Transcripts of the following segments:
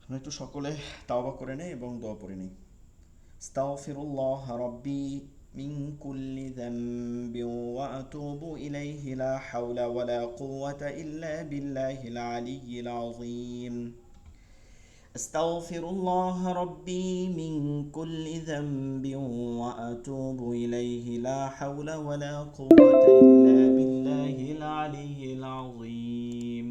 আমরা একটু সকলে তাওবা করে নেই এবং দোয়া পড়ে নেই। আস্তাগফিরুল্লাহ রাব্বি মিন কুল্লি যামবিন ওয়া আতুবু ইলাইহি লা হাওলা ওয়া লা কুওয়াতা ইল্লা বিল্লাহিল আলিয়্যিল আযীম। আস্তাগফিরুল্লাহ রাব্বি মিন কুল্লি যামবিন ওয়া আতুবু ইলাইহি লা হাওলা ওয়া লা কুওয়াতা ইল্লা বিল্লাহিল আলিয়্যিল আযীম।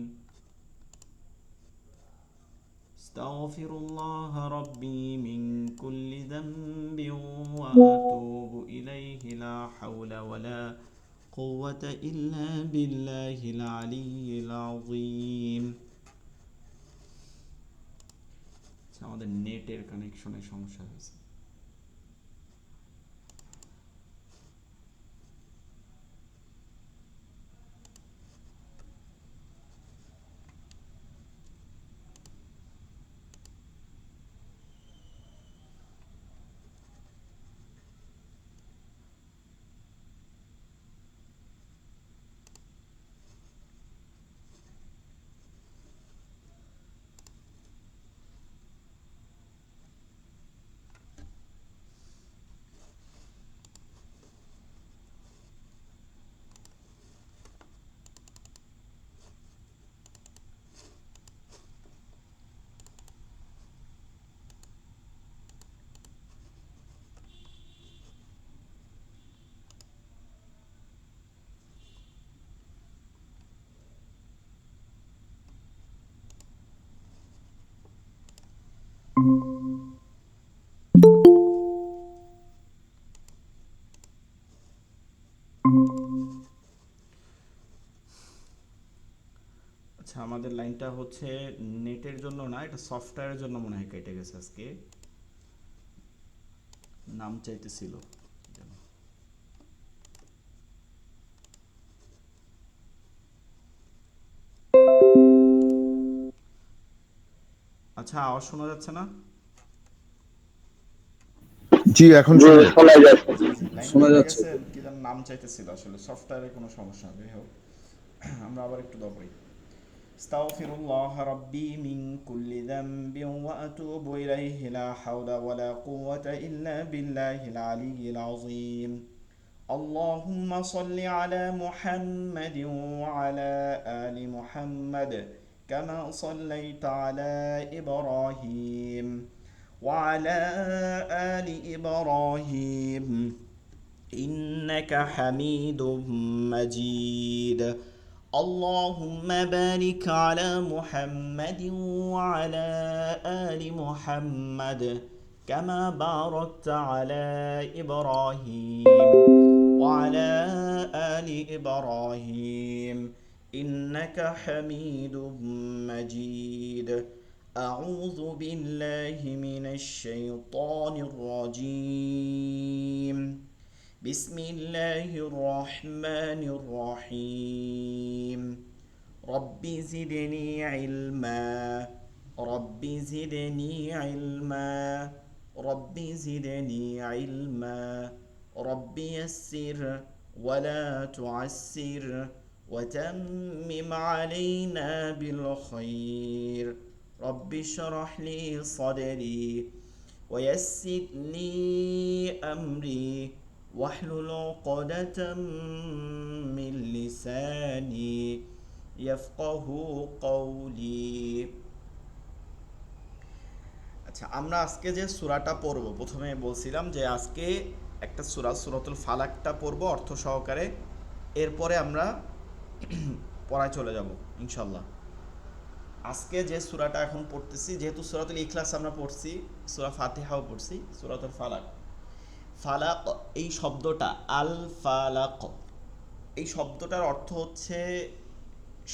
أستغفر الله ربي من كل ذنب وأتوب إليه لا حول ولا قوة إلا بالله العلي العظيم. আমাদের নেটের কানেকশনের সমস্যা হয়েছে। আচ্ছা, আমাদের লাইনটা হচ্ছে নেটের জন্য না, এটা সফটওয়্যারের জন্য মনে হয় কেটে গেছে আজকে। নাম চাইতেছিল। আচ্ছা, আওয়াজ শোনা যাচ্ছে না? জি, এখন জি, শোনা যাচ্ছে। শোনা যাচ্ছে। জি জি, লাইন শোনা কেটে যাচ্ছে। গেছে, কি যেন নাম চাইতেছিল, আসলে সফটওয়্যারে কোনো সমস্যা হবে হোক। আমরা আবার একটু দোয়া পড়ি। استغفر الله ربي من كل ذنب وأتوب إليه لا حول ولا قوة إلا بالله العلي العظيم. اللهم صل على محمد وعلى آل محمد كما صليت على إبراهيم وعلى آل إبراهيم إنك حميد مجيد. اللهم بارك على محمد وعلى آل محمد كما باركت على إبراهيم وعلى آل إبراهيم إنك حميد مجيد. أعوذ بالله من الشيطان الرجيم. بسم الله الرحمن الرحيم. رب زدني علما. رب زدني علما. رب زدني علما. رب يسر ولا تعسر وتمم علينا بالخير. رب اشرح لي صدري ويسر لي أمري واحلل عقدة من لساني يفقه قولي. আচ্ছা, আমরা আজকে যে সূরাটা পড়ব, প্রথমে বলছিলাম যে আজকে একটা সূরা সূরাতুল ফালাকটা পড়ব অর্থ সহকারে, এরপরে আমরা পড়ায় চলে যাব ইনশাল্লাহ। আজকে যে সূরাটা এখন পড়তেছি, যেহেতু সূরাতুল ইখলাস আমরা পড়ছি, সূরা ফাতিহাও পড়ছি, সূরাতুল ফালাক, ফালাক এই শব্দটা, আল ফালাক এই শব্দটার অর্থ হচ্ছে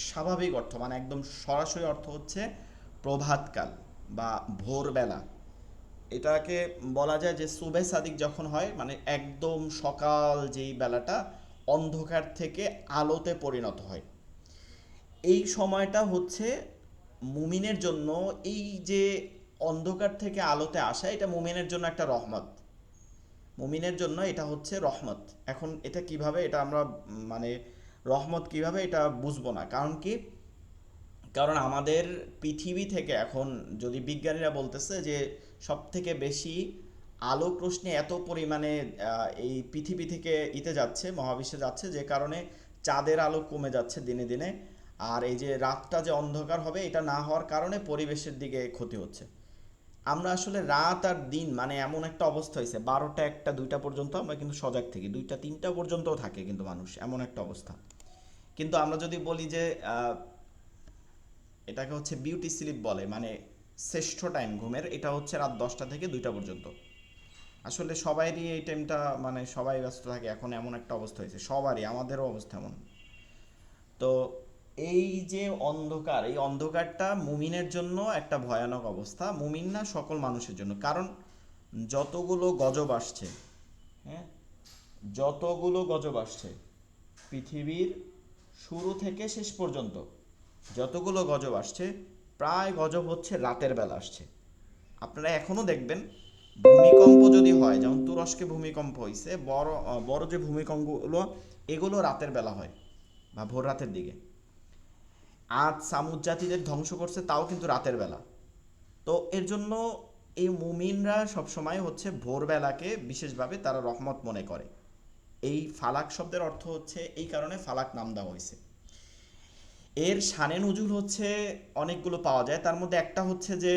স্বাভাবিক অর্থ, মানে একদম সরাসরি অর্থ হচ্ছে প্রভাতকাল বা ভোরবেলা। এটাকে বলা যায় যে সুবে সাদিক যখন হয়, মানে একদম সকাল যেই বেলাটা অন্ধকার থেকে আলোতে পরিণত হয়, এই সময়টা হচ্ছে মুমিনের জন্য, এই যে অন্ধকার থেকে আলোতে আসা, এটা মুমিনের জন্য একটা রহমত। মুমিনের জন্য এটা হচ্ছে রহমত। এখন এটা কিভাবে, এটা আমরা মানে রহমত কিভাবে এটা বুঝবো না, কারণ কি, কারণ আমাদের পৃথিবী থেকে এখন যদি বিজ্ঞানীরা বলতেছে যে সব থেকে বেশি আলোক রশ্মি এত পরিমাণে এই পৃথিবী থেকে যাচ্ছে, মহাবিশ্বে যাচ্ছে, যে কারণে চাঁদের আলো কমে যাচ্ছে দিনে দিনে। আর এই যে রাতটা যে অন্ধকার হবে, এটা না হওয়ার কারণে পরিবেশের দিকে ক্ষতি হচ্ছে। আমরা আসলে রাত আর দিন মানে এমন একটা অবস্থা হয়েছে, 12টা 1টা 2টা পর্যন্ত আমরা কিন্তু সজাগ থাকি, 2টা 3টা পর্যন্তও থাকে কিন্তু মানুষ, এমন একটা অবস্থা। কিন্তু আমরা যদি বলি যে এটাকে হচ্ছে বিউটি স্লিপ বলে, মানে শ্রেষ্ঠ টাইম ঘুমের, এটা হচ্ছে রাত 10টা থেকে 2টা পর্যন্ত। আসলে সবাইরই এই টাইমটা, মানে সবাই ব্যস্ত থাকে এখন, এমন একটা অবস্থা হয়েছে সবারই, আমাদেরও অবস্থা এমন। তো এই যে অন্ধকার, এই অন্ধকারটা মুমিনের জন্য একটা ভয়ানক অবস্থা, মুমিন না সকল মানুষের জন্য। কারণ যতগুলো গজব আসছে, হ্যাঁ, যতগুলো গজব আসছে পৃথিবীর শুরু থেকে শেষ পর্যন্ত, যতগুলো গজব আসছে, প্রায় গজব হচ্ছে রাতের বেলা আসছে। আপনারা এখনো দেখবেন ভূমিকম্প যদি হয়, যেমন তুরস্কে ভূমিকম্প হয়েছে, বড় বড় যে ভূমিকম্পগুলো, এগুলো রাতের বেলা হয় বা ভোর রাতের দিকে। আজ সামুদ জাতিদের ধ্বংস করছে, তাও কিন্তু রাতের বেলা। তো এর জন্য এই মুমিনরা সবসময় হচ্ছে ভোরবেলাকে বিশেষভাবে তারা রহমত মনে করে। এই ফালাক শব্দের অর্থ হচ্ছে, এই কারণে ফালাক নাম দেওয়া হয়েছে। এর শানে নুজুল হচ্ছে অনেকগুলো পাওয়া যায়, তার মধ্যে একটা হচ্ছে যে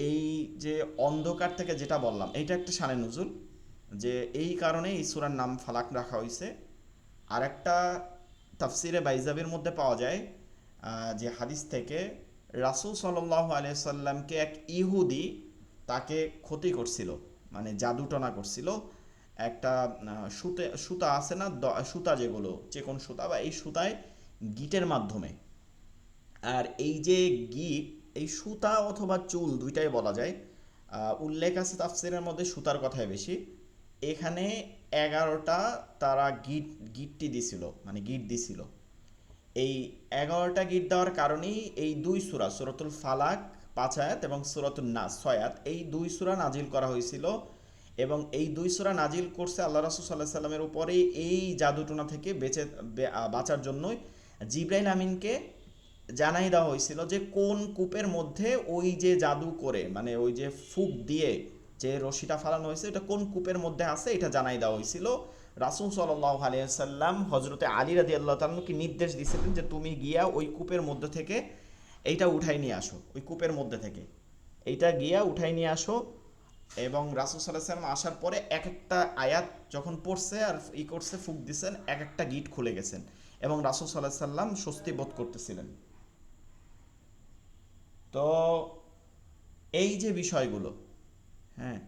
এই যে অন্ধকার থেকে যেটা বললাম, এইটা একটা শানে নুজুল, যে এই কারণে এই সূরার নাম ফালাক রাখা হয়েছে। আর একটা তাফসিরে বাইজাবির মধ্যে পাওয়া যায় যে হাদিস থেকে, রাসূল সাল্লাল্লাহু আলাইহি সাল্লামকে এক ইহুদি তাকে ক্ষতি করছিল, মানে জাদুটনা করছিল। একটা সুতা আছে না, সুতা, যেগুলো চেকন সুতা, বা এই সুতায় গিটের মাধ্যমে। আর এই যে গিট, এই সুতা অথবা চুল দুইটাই বলা যায়, উল্লেখ আছে তাফসিরের মধ্যে সুতার কথাই বেশি। এখানে 11টা তারা গিটটি দিছিল, মানে গিট দিছিল। এই 11টা গিট দেওয়ার কারণেই এই দুই সূরা, সূরাতুল ফালাক 5 আয়াত এবং সূরাতুন নাস 6 আয়াত, এই দুই সূরা নাজিল করা হয়েছিল। এবং এই দুই সূরা নাজিল করছে আল্লাহ রাসূল সাল্লাল্লাহু আলাইহি সাল্লামের উপরে এই জাদুটোনা থেকে বাঁচার জন্যই। জিবরাইল আমিনকে জানাই দেওয়া হয়েছিল যে কোন কূপের মধ্যে ওই যে জাদু করে, মানে ওই যে ফুক দিয়ে যে রশিটা ফালানো হয়েছে, এটা কোন কূপের মধ্যে আছে, এটা জানাই দেওয়া হয়েছিল। রাসূল সাল্লাল্লাহু আলাইহি সাল্লাম হযরতে আলী রাদিয়াল্লাহু তাআলাকে নির্দেশ দিয়েছিলেন যে তুমি গিয়া ওই কূপের মধ্যে থেকে এইটা উঠাই নিয়ে আসো, ওই কূপের মধ্যে থেকে এইটা গিয়া উঠাই নিয়ে আসো। এবং রাসূল সাল্লাল্লাহু আলাইহি সাল্লাম আসার পরে এক একটা আয়াত যখন পড়ছে আর করছে, ফুক দিছেন, এক একটা গিট খুলে গেছেন, এবং রাসূল সাল্লাল্লাহু আলাইহি সাল্লাম স্বস্তি বোধ করতেছিলেন। তো এই যে বিষয়গুলো, হ্যাঁ,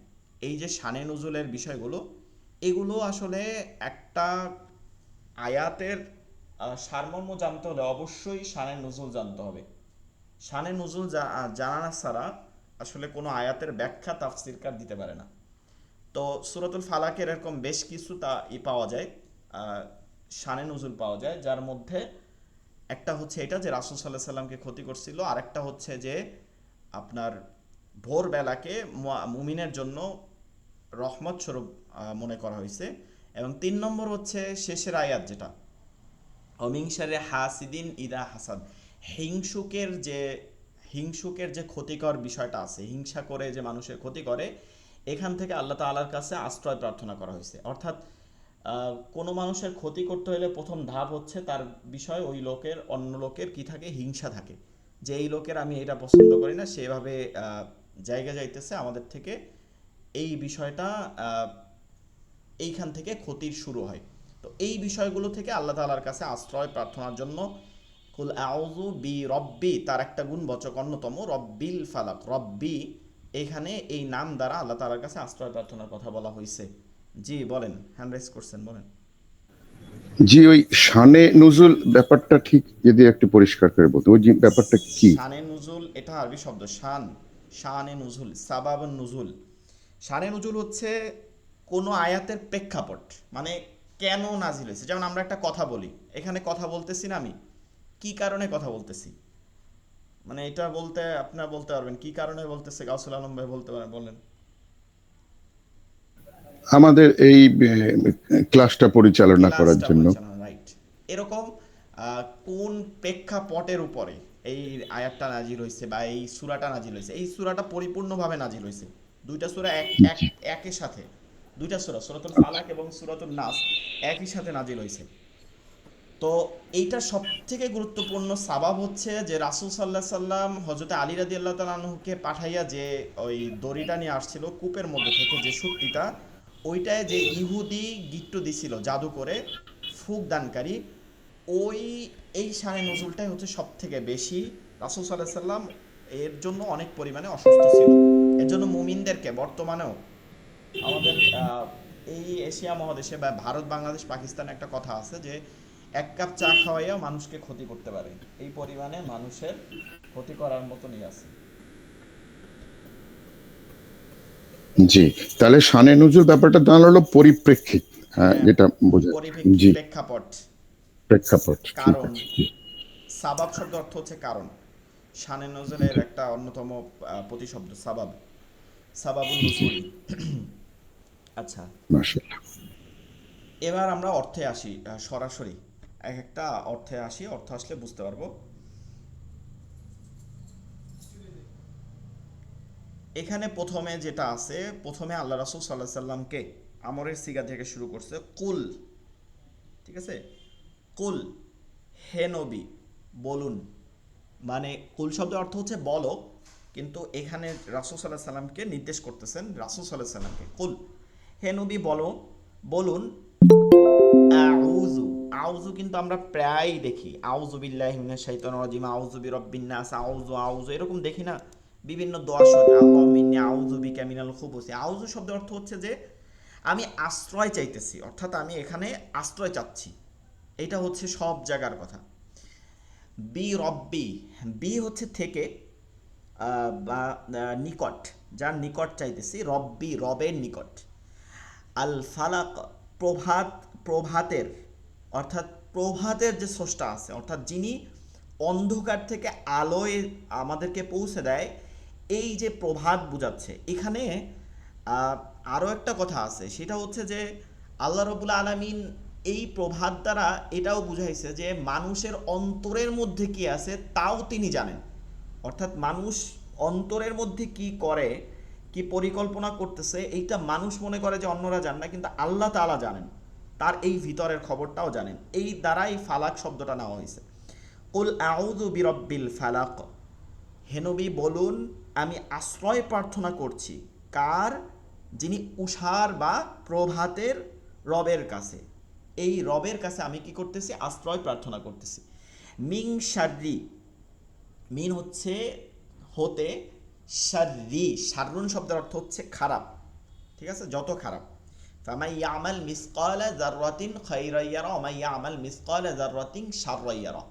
এই যে শানে নুজুলের বিষয়গুলো, এগুলো আসলে একটা আয়াতের সারমর্ম জানতে হলে অবশ্যই শানে নুজুল জানতে হবে। শানে নুজুল জানা ছাড়া আসলে কোনো আয়াতের ব্যাখ্যা তাফসিরকার দিতে পারে না। তো সূরাতুল ফালাকের এরকম বেশ কিছু পাওয়া যায়, আহ, শানে নুজুল পাওয়া যায়, যার মধ্যে একটা হচ্ছে এটা যে রাসূল সাল্লাল্লাহু আলাইহি সাল্লামকে ক্ষতি করছিল, আর একটা হচ্ছে যে আপনার ভোরবেলাকে মুমিনের জন্য রহমত স্বরূপ মনে করা হয়েছে। এবং 3 নম্বর হচ্ছে শেষের আয়াত, যেটা অমিংসারে হাসিদিন ইদা হাসাদ, হিংসুকের যে হিংসুকের যে ক্ষতিকর বিষয়টা আছে, হিংসা করে যে মানুষের ক্ষতি করে, এখান থেকে আল্লাহ তাআলার কাছে আশ্রয় প্রার্থনা করা হয়েছে। অর্থাৎ কোনো মানুষের ক্ষতি করতে হলে প্রথম ধাপ হচ্ছে তার বিষয়, ওই লোকের, অন্য লোকের কি থাকে, হিংসা থাকে, যে এই লোকের আমি এটা পছন্দ করি না, সেভাবে জায়গা যাইতেছে আমাদের থেকে, এই বিষয়টা এইখান থেকে ক্ষতির শুরু হয়। তো এই বিষয়গুলো থেকে আল্লাহ তাআলার কাছে আশ্রয় প্রার্থনার জন্য কুল আউযু বি রব্বি, তার একটা গুণবাচক অন্যতম রব্বিল ফালাক, রব্বি, এখানে এই নাম দ্বারা আল্লাহ তাআলার কাছে আশ্রয় প্রার্থনার কথা বলা হয়েছে। জি বলেন, হ্যান্ড রাইজ করছেন, বলেন। জি, ওই শানে নুজুল ব্যাপারটা ঠিক যদি একটু পরিষ্কার করে বলতো, ওই যে ব্যাপারটা কি? শানে নুজুল এটা আরবি শব্দ, শানে নুজুল, সাবাবুন নুজুল। শানে নুজুল হচ্ছে কোনো আয়াতের প্রেক্ষাপট, মানে কেন নাজিল হয়েছে। যেমন আমরা একটা কথা বলি, এখানে কথা বলতেছি না আমি, কি কারণে কথা বলতেছি, মানে এটা বলতে আপনারা বলতে পারবেন কি কারণে বলতেছে, গাউসুল আলম ভাই বলতে পারেন, বলেন। আমাদের এই ক্লাসটা পরিচালনা করার ক্লাসটা জন্য। পরিচালনা, রাইট। এরকম কোন প্রেক্ষাপটের উপরে এই আয়াতটা নাজিল হয়েছে বা এই সূরাটা নাজিল হয়েছে। এই সূরাটা পরিপূর্ণভাবে নাজিল হয়েছে, দুইটা সূরা এক এক জি। একই সাথে, দুইটা সূরা সূরাতুল আচ্ছা। ফালাক এবং সূরাতুন নাস একই সাথে নাজিল হয়েছে। তো এইটা সব থেকে গুরুত্বপূর্ণ সাবাব হচ্ছে যে রাসূল সাল্লাল্লাহু আলাইহি সাল্লাম হযরত আলী রাদিয়াল্লাহু তাআলা আনহুকে পাঠাইয়া যে ওই দড়িটা নিয়ে আসছিল কূপের মধ্যে থেকে, যে শক্তিটা, ওইটায় যে ইহুদি গিট্টু দিছিল জাদু করে, ফুক দানকারী, ওই এই শানে নজুলটাই হচ্ছে সব থেকে বেশি। রাসূল সাল্লাল্লাহু আলাইহি সাল্লাম এর জন্য অনেক পরিমাণে অসুস্থ ছিল। এর জন্য মুমিনদেরকে বর্তমানেও আমাদের এই এশিয়া মহাদেশে বা ভারত বাংলাদেশ পাকিস্তানে একটা কথা আছে যে এক কাপ চা খাওয়াইয়াও মানুষকে ক্ষতি করতে পারে, এই পরিমাণে মানুষের ক্ষতি করার মতনই আছে। জি, তাহলে শানে নুজুল ব্যাপারটা দাঁড়ালো পরিপ্রেক্ষিত, হ্যাঁ, হ্যাঁ, যেটা বোঝা। পরিপ্রেক্ষিত, জি, প্রেক্ষাপট, প্রেক্ষাপট, ঠিক কারণ। আছে, জি। সাবাব শব্দ অর্থ হচ্ছে কারণ। শানে নজলের একটা অন্যতম প্রতিশব্দ সাবাব, সাবাবুন জি, নুজুল। আচ্ছা, মাশাআল্লাহ। এবার আমরা অর্থে আসি, সরাসরি এক একটা অর্থে আসি, অর্থ আসলে বুঝতে পারবো। এখানে প্রথমে যেটা আছে, প্রথমে আল্লাহ রাসূল সাল্লাল্লাহু আলাইহি সাল্লামকে আমরের সিগা থেকে শুরু করছে, কুল, ঠিক আছে, কুল, হে নবী বলুন। মানে কুল শব্দের অর্থ হচ্ছে বলো, কিন্তু এখানে রাসূল সাল্লাল্লাহু আলাইহি সাল্লামকে নির্দেশ করতেছেন, রাসূল সাল্লাল্লাহু আলাইহি সাল্লামকে, কুল, হে নবী বলো, বলুন, আউযু, আউযু কিন্তু আমরা প্রায়ই দেখি, আউযু বিল্লাহি মিনাশ শাইতানির রাজিম, আউযু বিরাব্বিন নাস, আউযু আউযু এরকম দেখি না বিভিন্ন দোয়া শরীফ, আল্লাহুম্মা ইন্নী আউযু বিকা মিনাল খুবুসি। আউযু শব্দের অর্থ হচ্ছে যে আমি আশ্রয় চাইতেছি, অর্থাৎ আমি এখানে আশ্রয় চাচ্ছি, এটা হচ্ছে সব জায়গার কথা। বি রব্বি, বি হচ্ছে থেকে, বা নিকট, যার নিকট চাইতেছি, রব্বি রবের নিকট। আল ফালাক, প্রভাত, প্রভাতের, অর্থাৎ প্রভাতের যে স্রষ্টা আছে, অর্থাৎ যিনি অন্ধকার থেকে আলোয় আমাদেরকে পৌঁছে দেয়, এই যে প্রভাত বুঝাচ্ছে এখানে। আরও একটা কথা আছে, সেটা হচ্ছে যে আল্লাহ রবুল আলামিন এই প্রভাত দ্বারা এটাও বুঝাইছে যে মানুষের অন্তরের মধ্যে কি আছে তাও তিনি জানেন। অর্থাৎ মানুষ অন্তরের মধ্যে কি করে, কি পরিকল্পনা করতেছে, এইটা মানুষ মনে করে যে অন্যরা জানে না, কিন্তু আল্লাহ তাআলা জানেন, তার এই ভিতরের খবরটাও জানেন। এই দ্বারাই ফালাক শব্দটা নেওয়া হয়েছে। কুল আউযু বিরব্বিল ফালাক, হে নবী বলুন আমি আশ্রয় প্রার্থনা করছি, কার, যিনি উষার বা প্রভাতের রবের কাছে। এই রবের কাছে আমি কি করতেছি, আশ্রয় প্রার্থনা করতেছি। মিং শাররি, মিন হচ্ছে হতে, শাররি, শাররুন শব্দের অর্থ হচ্ছে খারাপ, ঠিক আছে, যত খারাপ। ফামাই ইয়ামাল মিসকালা যাররাতিন খাইরান ইয়ারা ওয়া মাই ইয়ামাল মিসকালা যাররাতিন শাররান ইয়ারা।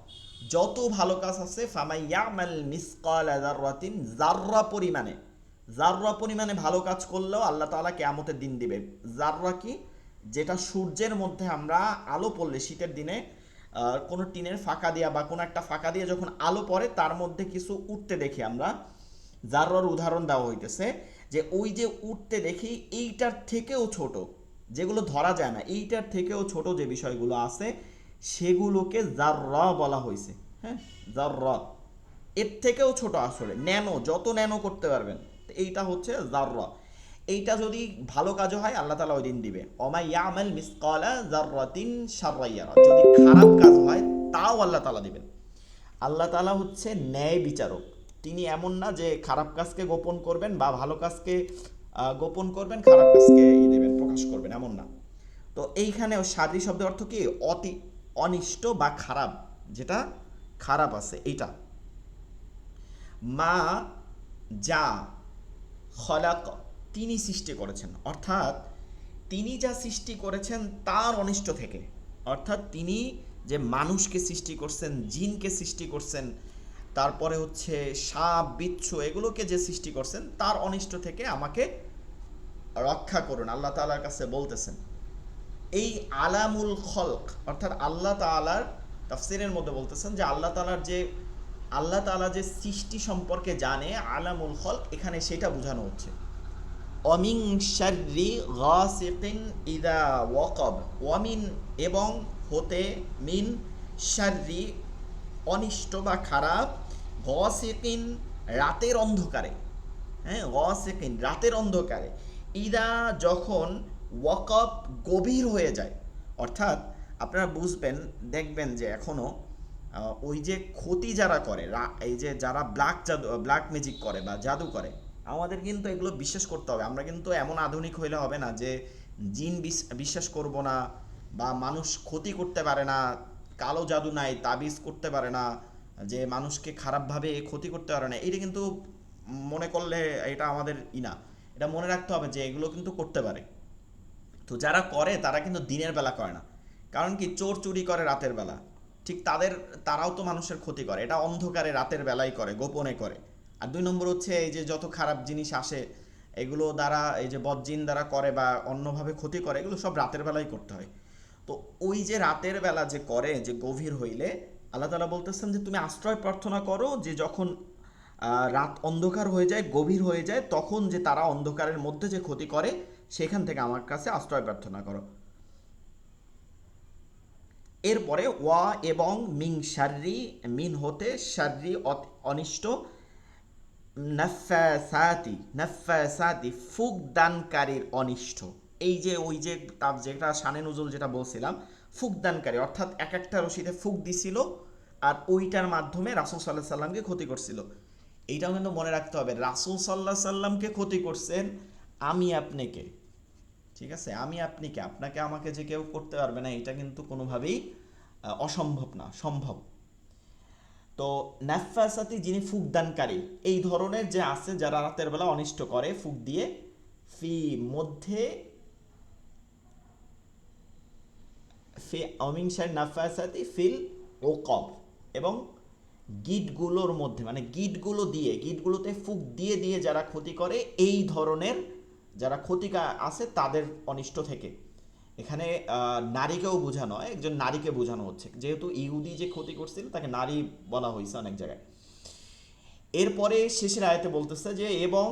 যত ভালো কাজ আছে, ফামাই ইয়ামাল মিসকালা যাররাতিন, যাররা পরিমাণে, যাররা পরিমাণে ভালো কাজ করলেও আল্লাহ তাআলা কিয়ামতের দিন দিবে। যাররা কি, যেটা সূর্যের মধ্যে আমরা আলো পড়লে শীতের দিনে কোনো টিনের ফাঁকা দিয়া বা কোনো একটা ফাঁকা দিয়ে যখন আলো পড়ে তার মধ্যে কিছু উঠতে দেখি আমরা, যাররার উদাহরণ দেওয়া হইতেছে যে ওই যে উঠতে দেখি, এইটার থেকেও ছোট, যেগুলো ধরা যায় না, এইটার থেকেও ছোট যে বিষয়গুলো আছে সেগুলোকে যাররা বলা হয়েছে। হ্যাঁ, যাররা, এর থেকেও ছোট, আসলে ন্যানো, যত ন্যানো করতে পারবেন, এইটা হচ্ছে যাররা। এইটা যদি ভালো কাজও হয় আল্লাহ তাআলা ওই দিন দিবে। ওমা ইয়ামাল মিসকালা যাররাতিন শাররান ইয়ারা, যদি খারাপ কাজ হয় তাও আল্লাহ তাআলা দিবেন। আল্লাহ তাআলা হচ্ছে ন্যায় বিচারক। তিনি এমন না যে খারাপ কাজকে গোপন করবেন বা ভালো কাজকে গোপন করবেন, খারাপ কাজকে দেবেন, প্রকাশ করবেন, এমন না। তো এইখানেও শাররি শব্দের অর্থ কি, অতি, অনিষ্ট বা খারাপ, যেটা খারাপ আছে এইটা। মা, যা, খলাক, তিনি সৃষ্টি করেছেন, অর্থাৎ তিনি যা সৃষ্টি করেছেন তার অনিষ্ট থেকে, অর্থাৎ তিনি যে মানুষকে সৃষ্টি করছেন, জিনকে সৃষ্টি করছেন, তারপরে হচ্ছে সাপ বিচ্ছু এগুলোকে যে সৃষ্টি করছেন তার অনিষ্ট থেকে আমাকে রক্ষা করুন, আল্লাহ তাআলার কাছে বলতেছেন। এই আলামুল খলক, অর্থাৎ আল্লাহ তাআলার তাফসিরের মধ্যে বলতেছেন যে আল্লাহ তাআলা যে সৃষ্টি সম্পর্কে জানে, আলামুল খলক এখানে সেটা বোঝানো হচ্ছে। অমিন শাররি গাসিকিন ইদা ওয়াকাব, ওয়ামিন এবং হতে, মিন শাররি অনিষ্ট বা খারাপ, গসিকিন রাতের অন্ধকারে, হ্যাঁ গসিকিন রাতের অন্ধকারে, ইদা যখন ওয়াকব গভীর হয়ে যায়। অর্থাৎ আপনারা বুঝবেন, দেখবেন যে এখনো ওই যে ক্ষতি যারা করে, এই যে যারা ব্ল্যাক ম্যাজিক করে বা জাদু করে, আমাদের কিন্তু এগুলো বিশ্বাস করতে হবে। আমরা কিন্তু এমন আধুনিক হইলে হবে না যে জিন বিশ্বাস করব না, বা মানুষ ক্ষতি করতে পারে না, কালো জাদু নাই, তাবিজ করতে পারে না, যে মানুষকে খারাপভাবে ক্ষতি করতে পারে না, এটা কিন্তু মনে করলে এটা আমাদের না। এটা মনে রাখতে হবে যে এগুলো কিন্তু করতে পারে। তো যারা করে তারা কিন্তু দিনের বেলা করে না, কারণ কি চোর চুরি করে রাতের বেলা, ঠিক তারাও তো মানুষের ক্ষতি করে, এটা অন্ধকারে রাতের বেলায় করে, গোপনে করে। আর 2 নম্বর হচ্ছে এই যে যত খারাপ জিনিস আসে এগুলো দ্বারা, এই যে বদজিন দ্বারা করে বা অন্যভাবে ক্ষতি করে, এগুলো সব রাতের বেলায় করতে হয়। তো ওই যে রাতের বেলা যে করে, যে গভীর হইলে আল্লাহ তাআলা বলতেছেন যে তুমি আশ্রয় প্রার্থনা করো, যে যখন রাত অন্ধকার হয়ে যায়, গভীর হয়ে যায়, তখন যে তারা অন্ধকারের মধ্যে যে ক্ষতি করে, সেখান থেকে আমার কাছে আশ্রয় প্রার্থনা করো। এরপরে ওয়া এবং মিং শাররি, মিন হতে, শাররি অনিষ্ট, নাফাসাতি ফুক দানকারীর অনিষ্ট। এই যে ওই যে তার যেটা শানে নুজুল যেটা বলছিলাম, ফুক দানকারী অর্থাৎ এক একটা রশিতে ফুক দিছিল, আর ওইটার মাধ্যমে রাসূল সাল্লাল্লাহু আলাইহি সাল্লামকে ক্ষতি করছিল। এইটাও কিন্তু মনে রাখতে হবে, রাসূল সাল্লাল্লাহু আলাইহি সাল্লামকে ক্ষতি করছেন আমি আপনিকে, ঠিক আছে, আমি আপনিকে, আপনাকে আমাকে যে কেউ করতে পারবে না, এটা কিন্তু কোনোভাবেই অসম্ভব না, সম্ভব। তো নাফাসাতি যিনি ফুকদানকারী, এই ধরনের যে আছে যারা রাতের বেলা অনিষ্ট করে ফুক দিয়ে, ফি মধ্যে, ফি অমিংসার নাফাসাতি ফিল ওকব, এবং গিটগুলোর মধ্যে, মানে গিটগুলোতে ফুক দিয়ে দিয়ে যারা ক্ষতি করে, এই ধরনের যারা ক্ষতিকা আছে তাদের অনিষ্ট থেকে। এখানে নারীকেও বোঝানো হয়, একজন নারীকে বোঝানো হচ্ছে, যেহেতু ইহুদি যে ক্ষতি করছিল তাকে নারী বলা হয়েছে অনেক জায়গায়। এরপরে শেষের আয়াতে বলতেছে যে এবং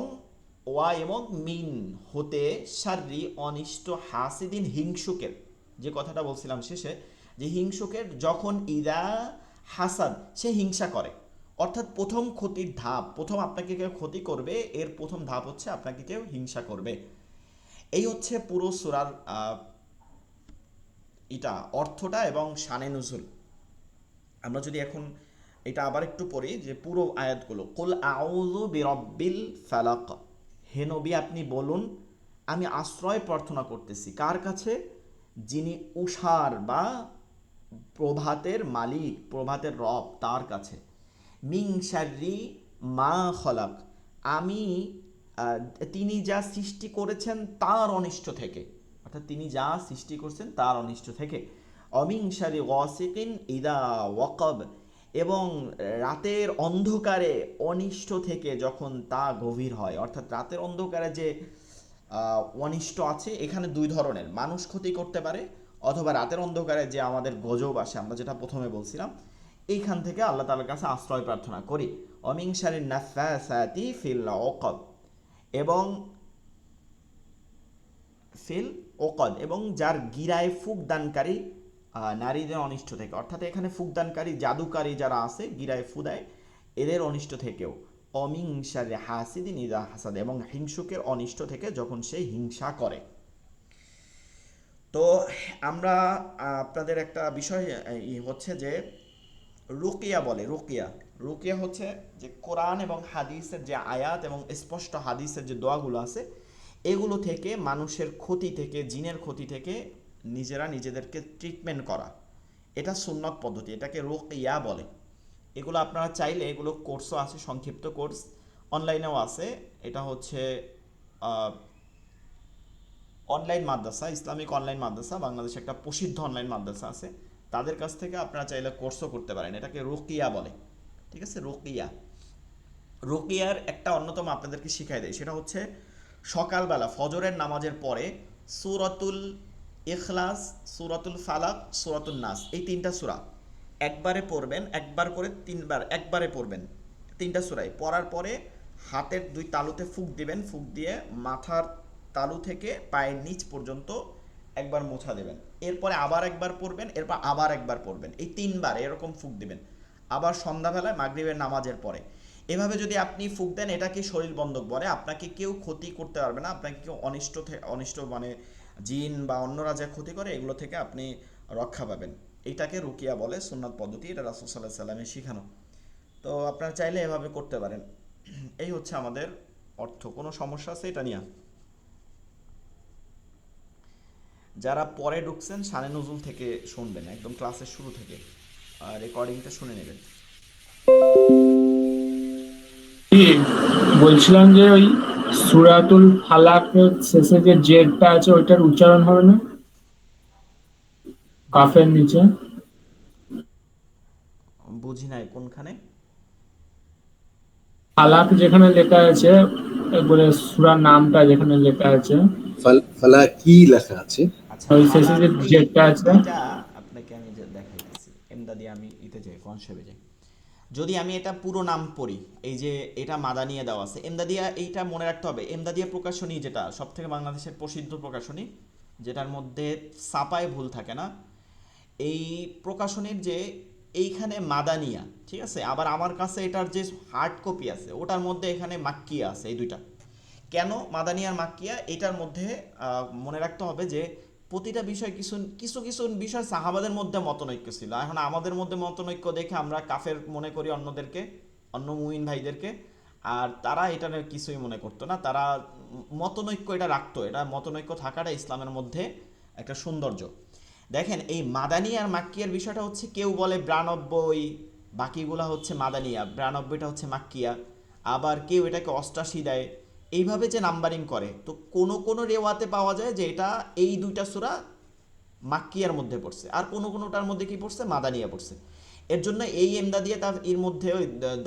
ওয়া এবং মিন হতে শাররি অনিষ্ট হাসিদিন হিংসুকের, যে কথাটা বলছিলাম শেষে, যে হিংসুকের যখন ইদা হাসাদ সে হিংসা করে। অর্থাৎ প্রথম ক্ষতির ধাপ, প্রথম আপনাকে কেউ ক্ষতি করবে, এর প্রথম ধাপ হচ্ছে আপনাকে কেউ হিংসা করবে। এই হচ্ছে পুরো সূরার এটা অর্থটা এবং শানে নুজুল। আমরা যদি এখন এটা আবার একটু পড়ি, যে পুরো আয়াতগুলো, কুল আউযু বিরাব্বিল ফালাক, হে নবী আপনি বলুন আমি আশ্রয় প্রার্থনা করতেছি কার কাছে, যিনি উষার বা প্রভাতের মালিক, প্রভাতের রব, তার কাছে। মিং শাররি মা খলাক, আমি তিনি যা সৃষ্টি করেছেন তার অনিষ্ট থেকে, অর্থাৎ তিনি যা সৃষ্টি করছেন তার অনিষ্ট থেকে। অমিং শারি ওয়াসিকিন ইদা ওয়াকব, এবং রাতের অন্ধকারে অনিষ্ট থেকে যখন তা গভীর হয়। অর্থাৎ রাতের অন্ধকারে যে অনিষ্ট আছে এখানে 2 ধরনের, মানুষ ক্ষতি করতে পারে, অথবা রাতের অন্ধকারে যে আমাদের গজব আসে, আমরা যেটা প্রথমে বলছিলাম, এইখান থেকে আল্লাহ তাআলার কাছে আশ্রয় প্রার্থনা করি। অমিং শারিন নাফাসাতি ফিল উকদ, এবং ফিল ওকদ, এবং যার গিরায় ফুক দানকারী নারীদের অনিষ্ট থেকে। অর্থাৎ এখানে ফুকদানকারী জাদুকারী যারা আছে গিরায় ফুদায়, এদের অনিষ্ট থেকেও। অমিংসারে হাসিদিন ইদা হাসাদ, এবং হিংসুকের অনিষ্ট থেকে যখন সে হিংসা করে। তো আমরা আপনাদের একটা বিষয় হচ্ছে যে রুকিয়া বলে, রুকিয়া হচ্ছে যে কোরআন এবং হাদিসের যে আয়াত এবং স্পষ্ট হাদিসের যে দোয়াগুলো আছে, এগুলো থেকে মানুষের ক্ষতি থেকে, জিনের ক্ষতি থেকে নিজেরা নিজেদেরকে ট্রিটমেন্ট করা, এটা সুন্নত পদ্ধতি, এটাকে রুকিয়া বলে। এগুলো আপনারা চাইলে, এগুলো কোর্সও আছে, সংক্ষিপ্ত কোর্স অনলাইনেও আছে। এটা হচ্ছে অনলাইন মাদ্রাসা, ইসলামিক অনলাইন মাদ্রাসা, বাংলাদেশে একটা প্রসিদ্ধ অনলাইন মাদ্রাসা আছে, তাদের কাছ থেকে আপনারা চাইলে কোর্সও করতে পারেন। এটাকে রুকিয়া বলে, ঠিক আছে, রুকিয়া। রুকিয়ার একটা অন্যতম আপনাদেরকে শিখাই দেয়, সেটা হচ্ছে সকালবেলা ফজরের নামাজের পরে সূরাতুল ইখলাস, সূরাতুল ফালাক, সূরাতুন নাস, এই 3টা সূরা একবারে পড়বেন, একবার করে 3বার একবারে পড়বেন, 3টা সূরাই পড়ার পরে হাতের 2 তালুতে ফুঁক দিবেন, ফুঁক দিয়ে মাথার তালু থেকে পায়ের নিচ পর্যন্ত একবার মোছা দেবেন, এরপরে আবার একবার পড়বেন, এরপর আবার একবার পড়বেন, এই 3বার এরকম ফুঁক দিবেন। আবার সন্ধ্যাবেলায় মাগরিবের নামাজের পরে এভাবে যদি আপনি ফুঁক দেন, এটাকে শরীর বন্ধক বলে। আপনাকে কেউ ক্ষতি করতে পারবে না, আপনাকে কেউ অনিষ্ট মানে জিন বা অন্যরা যা ক্ষতি করে এগুলো থেকে আপনি রক্ষা পাবেন। এইটাকে রুকিয়া বলে, সুন্নাত পদ্ধতি, এটা রাসূল সাল্লাল্লাহু আলাইহি সাল্লামের শিখানো। তো আপনারা চাইলে এভাবে করতে পারেন। এই হচ্ছে আমাদের অর্থ। কোনো সমস্যা আছে এটা নিয়ে? যারা পরে ঢুকছেন শানে নজুল থেকে শুনবেন, একদম ক্লাসের শুরু থেকে রেকর্ডিংটা শুনে নেবেন। কি বলছিলাম যে ওই সূরাতুল ফালাকের শেষে যে জেরটা আছে ওইটার উচ্চারণ হবে না কাফের নিচে? বুঝি নাই কোনখানে। ফালাক যেখানে লেখা আছে, একবারে সূরার নামটা যেখানে লেখা আছে ফালা কি লেখা আছে? আচ্ছা, ওই শেষে ফালাক যে জেরটা আছে। এইটা আপনাকে আমি যে দেখাইতেছি, এমদাদি আমি ইতে যাই, কনসেপে যাই। যদি আমি এটা পুরো নাম পড়ি, এই যে এটা মাদানিয়া দেওয়া আছে, এমদাদিয়া, এইটা মনে রাখতে হবে। এমদাদিয়া প্রকাশনী যেটা সবথেকে বাংলাদেশের প্রসিদ্ধ প্রকাশনী, যেটার মধ্যে ছাপায় ভুল থাকে না, এই প্রকাশনীর যে এইখানে মাদানিয়া, ঠিক আছে। আবার আমার কাছে এটার যে হার্ড কপি আছে ওটার মধ্যে এখানে মাক্কিয়া আছে, এই দুইটা। কেন মাদানিয়ার মাক্কিয়া? এটার মধ্যে মনে রাখতে হবে যে প্রতিটা বিষয় কিছু কিছু কিছু বিষয় সাহাবাদের মধ্যে মতনৈক্য ছিল। এখন আমাদের মধ্যে মতনৈক্য দেখে আমরা কাফের মনে করি অন্যদেরকে, অন্য মুমিন ভাইদেরকে। আর তারা এটা নিয়ে কিছুই মনে করতো না, তারা মতনৈক্য এটা রাখতো। এটা মতনৈক্য থাকাটা ইসলামের মধ্যে একটা সৌন্দর্য। দেখেন এই মাদানি আর মাক্কিয়ার বিষয়টা হচ্ছে, কেউ বলে 92, বাকিগুলা হচ্ছে মাদানিয়া, 92টা হচ্ছে মাক্কিয়া। আবার কেউ এটাকে 88 দেয়। এইভাবে যে নাম্বারিং করে, তো কোনো কোনো রেওয়াতে পাওয়া যায় যে এটা এই দুইটা সূরা মাক্কিয়ার মধ্যে পড়ছে, আর কোনো কোনোটার মধ্যে কি পড়ছে, মাদানিয়া পড়ছে। এর জন্য এই এমদাদিয়া তার এর মধ্যে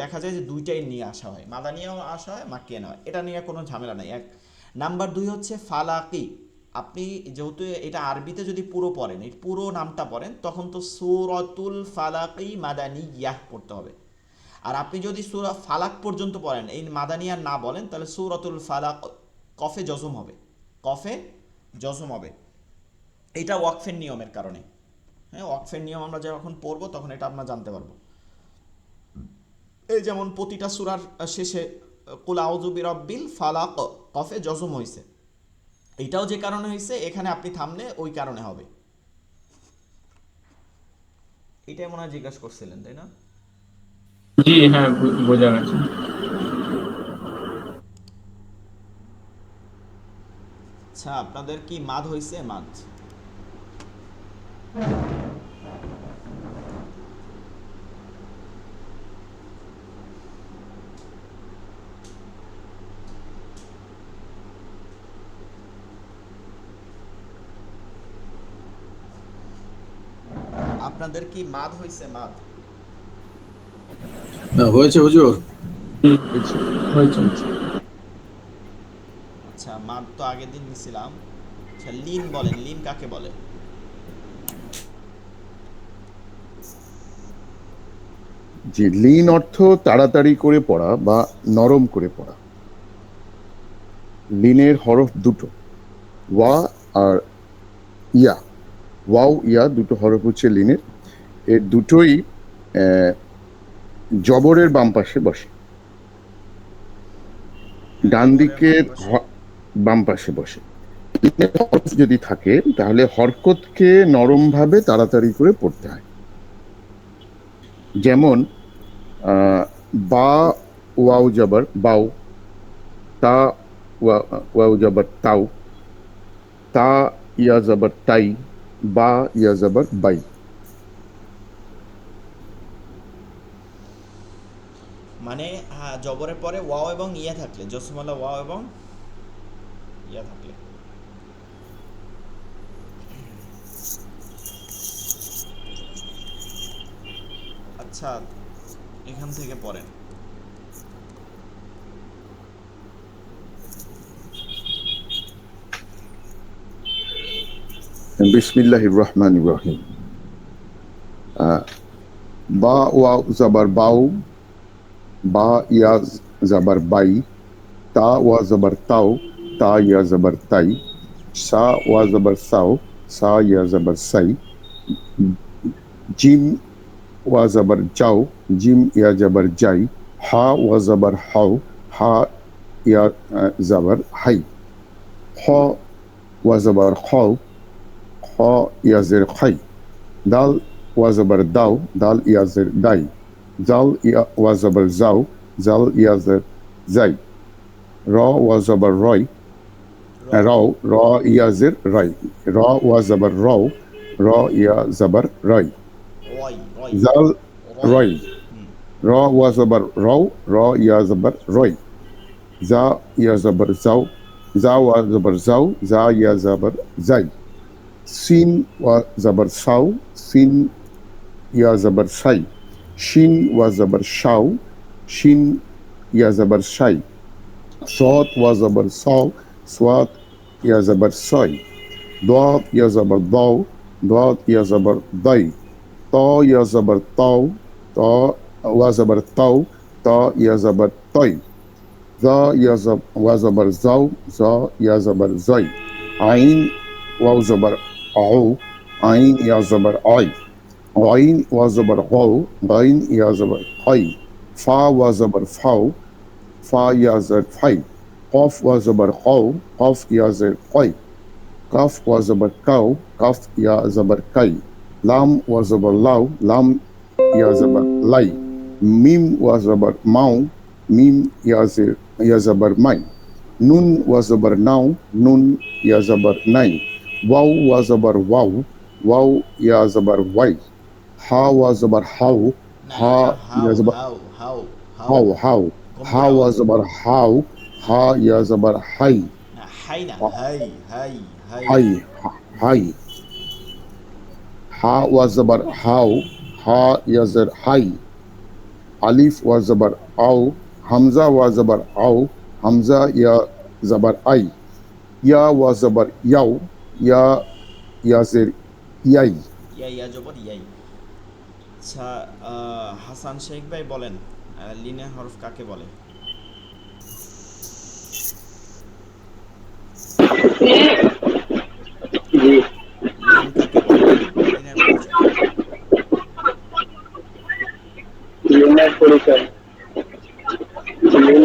দেখা যায় যে দুইটাই নিয়ে আসা হয়, মাদানিয়াও আসা হয়, মাক্কিয়া নেওয়া হয়। এটা নিয়ে কোনো ঝামেলা নাই। এক নাম্বার 2 হচ্ছে ফালাকি। আপনি যেহেতু এটা আরবিতে যদি পুরো পড়েন, এই পুরো নামটা পড়েন, তখন তো সূরাতুল ফালাকি মাদানিয়াহ পড়তে হবে। আর আপনি যদি সূরা ফালাক পর্যন্ত পড়েন, এই মাদানিয়া না বলেন, তাহলে সূরাতুল ফালাক কফে জজম হবে, কফে জজম হবে। এটা ওয়াকফের নিয়মের কারণে। হ্যাঁ, ওয়াকফের নিয়ম আমরা যখন পড়বো তখন এটা আমরা জানতে পারবো। এই যেমন প্রতিটা সূরার শেষে কুল আউযু বিরাব্বিল ফালাক কফে জজম হয়েছে, এইটাও যে কারণে হয়েছে, এখানে আপনি থামলে ওই কারণে হবে। এটাই মনে হয় জিজ্ঞাসা করছিলেন, তাই না? জি হ্যাঁ, বোঝা গেছে। আচ্ছা, আপনাদের কি মাদ হয়েছে? মাদ আপনাদের কি মাদ হয়েছে? মাদ হয়েছে হুজুর। জি, হয়েছে। আচ্ছা, মাদ তো আগের দিন নিছিলাম। আচ্ছা, লিন বলেন, লিন কাকে বলে? যে লিন অর্থ তাড়াতাড়ি করে পড়া বা নরম করে পড়া। লিনের হরফ দুটো, ওয়া আর ইয়া। ওয়াও ইয়া দুটো হরফ হচ্ছে লিনের। এর দুটোই জবরের বাম পাশে বসে, ডান দিকের বাম পাশে বসে। লিনের হরফ যদি থাকে তাহলে হরকতকে নরম ভাবে তাড়াতাড়ি করে পড়তে হয়। যেমন বা ওয়াও জবর বাউ, তা ওয়াও জবর তাও, তা ইয়া জবর তাই, বা ইয়া জবর বাই। মানে হ্যাঁ, জবরের পরে ওয়াও এবং ইয়া থাকলে, জসমওয়ালা ওয়াও এবং ইয়া থাকলে। আচ্ছা, এখান থেকে পড়েন। বিসমিল্লাহির রহমানির রহিম। বা ওয়াও জবর বাউ, বা ইয়া জবর বাই, তা ওয়া জবর তাও, তা ইয়া জবর তাই, সা ওয়া জবর সাও, সা ইয়া জবর সাই, জিম ওয়া জবর যাও, জিম ইয়া জবর যাই, হা ওয়া জবর হাও, হা ইয়া জবর হাই, খ ওয়া জবর খাও, খ ইয়া জের খাই, দাল ওয়া জবর দাও, দাল ইয়া জের দাই, জাল ইয়া ওয়া জবর যাও, জাল ইয়া জের যাই, র ওয়া জবর রয়, রাও, র ইয়া জের রাই, র ওয়া জবর রাও, র ইয়া জবর রাই, রয় রয় জাল রয় রয়, হুম, র ওয়া জবর রাও, র ইয়া জবর রয়, জা ইয়া জবর যাও, জা ওয়া জবর যাও, জা ইয়া জবর যাই, সিন ওয়া জবর সাও, সিন ইয়া জবর সাই, শিন ওয়া জবর শাও, শিন ইয়া জবর শাই, صاد وزبر صاو، صاد يا زبر صاي، ضاد يا زبر ضاو، ضاد يا زبر ضي، طا يا زبر طاو، طا وزبر طاو، طا يا زبر طي، ذا يا وزبر زاو، ذا يا زبر زي، عين واو زبر عو، عين يا زبر عي، عين وزبر غو، غين يا زبر قي، فا وزبر فاو، فا يا زر فاي، قاف وزبر قو، قاف يا زر قي، كاف وزبر كاو، كاف يا زبر كي، لام وزبر لاو، لام يا زبر لاي، ميم وزبر ماو، ميم يا زبر ماي، نون وزبر ناو، نون يا زبر ناي، واو وزبر واو، واو يا زبر واي، ها وزبر هاو، না ها এটা يا হাউ زبر হাউ হাউ হাউ هاو هاو، গম্ভীর ها আওয়াজ وزبر هاو، ها يا زبر حي، না হাই না হাই হাই হাই হাই, হাই, হা ওয়া জবর হাও, হা ইয়া জের হাই, আলিফ ওয়া জবর আও, হামজা ওয়া জবর আও, হামজা ইয়া জবর আই, ইয়া ওয়া জবর ইয়াও, ইয়া জের ইয়াই। ইয়া ইয়া জবর ইয়াই। আচ্ছা, হাসান শেখ ভাই বলেন, লিনের হরফ কাকে বলে? লিন কাকে বলে? লিন, লিনের পরিচয়। লিনের পরিচয়, লিন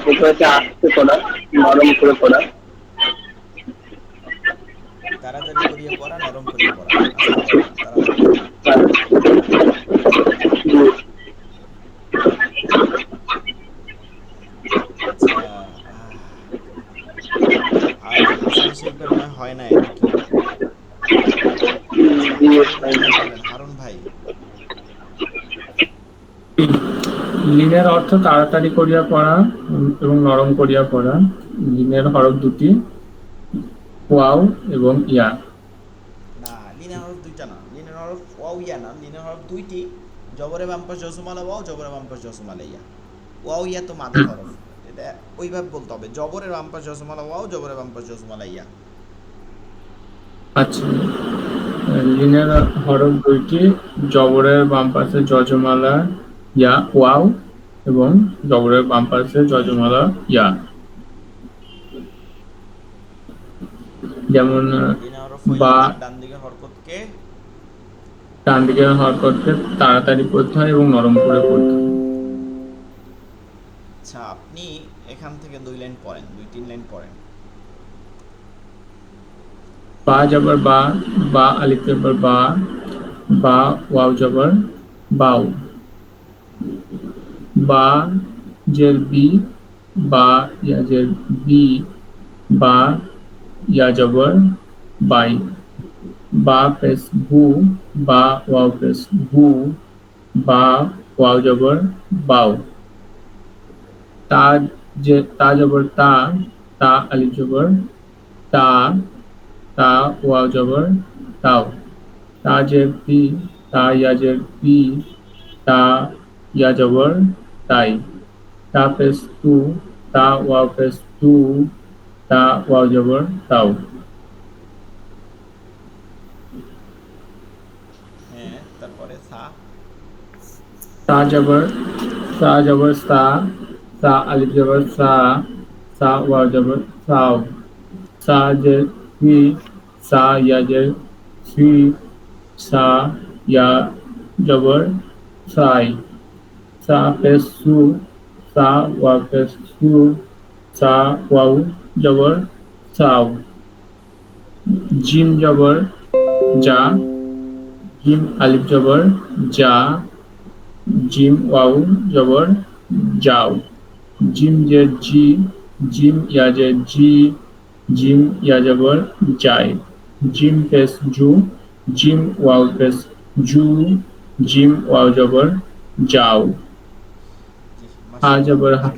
প্রথমে হচ্ছে আস্তে পড়া, নরম করে পড়া। তাড়াতাড়ি করিয়ে পড়া, নরম করিয়ে পড়া, আস্তে পড়া না, তাড়াতাড়ি পড়া। আচ্ছা, আর হাসান শেখ ভাই মনে হয় না নাকি? আচ্ছা, হারুন ভাই বলেন, হারুন ভাই। লিনের অর্থ তাড়াতাড়ি করিয়া পড়া এবং নরম করিয়া পড়া। লিনের হরফ দুটি, ওয়াও এবং ইয়া। না, লিনের হরফ দুইটা না, লিনের হরফ ওয়াও ইয়া না, লিনের হরফ দুইটি। জবরে বাম পাশ জজমালা ওয়াও, জবরে বাম পাশ জজমালা ইয়া। ওয়াও ইয়া তো মাদের হরফ, এটা ওইভাবে বলতে হবে, জবরের বাম পাশ জজমালা ওয়াও, জবরে বাম পাশ জজমালা ইয়া। আচ্ছা, লিনের হরফ দুইটি, জবরের বাম পাশে যজমালা ইয়া ওয়াও এবং জবরের বাম পাশে যজমালা ইয়া। যেমন লিনের হরফ হইলে বা, তার ডান দিকের হরকতকে ডান দিকের হরকতকে তাড়াতাড়ি পড়তে হয় এবং নরম করে পড়তে হয়। আচ্ছা, আপনি এখান থেকে 2 লাইন পড়েন, 2-3 লাইন পড়েন। বা জবর বা, বা আলিফ জবর বা, বা ওয়াও জবর বাউ, বা জের বি, বা ইয়া জের বি, বা ইয়া জবর বাই, বা পেশ বু, বা ওয়াও পেশ বু, বা ওয়াও জবর বাউ, তা তা জবর তা, তা আলিফ জবর তা, তা ওয়াও জবর তাও, তা জের পি, তা ইয়া জের পি, তা ইয়া জবর তাই, তা পেশ তু, তা ওয়াও পেশ তু, তা ওয়াও জবর তাও। হ্যাঁ, তারপরে সা। তা জবর, সা জবর সা, সা আলিফ জবর সা, সা ওয়াও জবর সাও, সা জের হি, সা ইয়া জের সি, সা ইয়া জবর সাই, সা পেশ সু, সা ওয়া পেশ সু, সা ওয়াও জবর সাও, জিম জবর যা, জিম আলিফ জবর যা, জিম ওয়াও জবর যাও, জিম জের জি, জিম ইয়া জের জি, জিম ইয়া জবর যায়, জিম পেশ জু, জিম ওয়াও পেশ জু, জিম ওয়াও জবর যাও, জি হা মাশাআল্লাহ। জবর হা।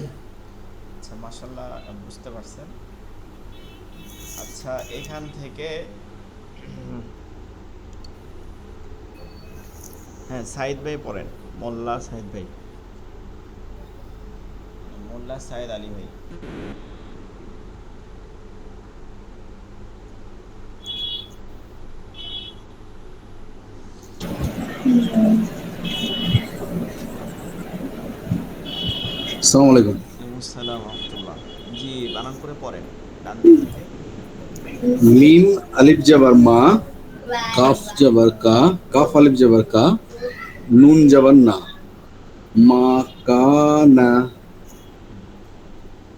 আচ্ছা মাশাআল্লাহ, বুঝতে পারছেন। আচ্ছা এখান থেকে হ্যাঁ সাইদ ভাই পড়েন, মোল্লা সাইদ ভাই, মোল্লা সাইদ আলী ভাই। আসসালামু আলাইকুম। আসসালাম রহমতুল্লাহ। জি বানান করে পড়েন ডান দিক থেকে। মিম আলিফ জাবার মা, কাফ জাবার কা, কাফ আলিফ জাবার কা, নুন জাবার না, মা কানা,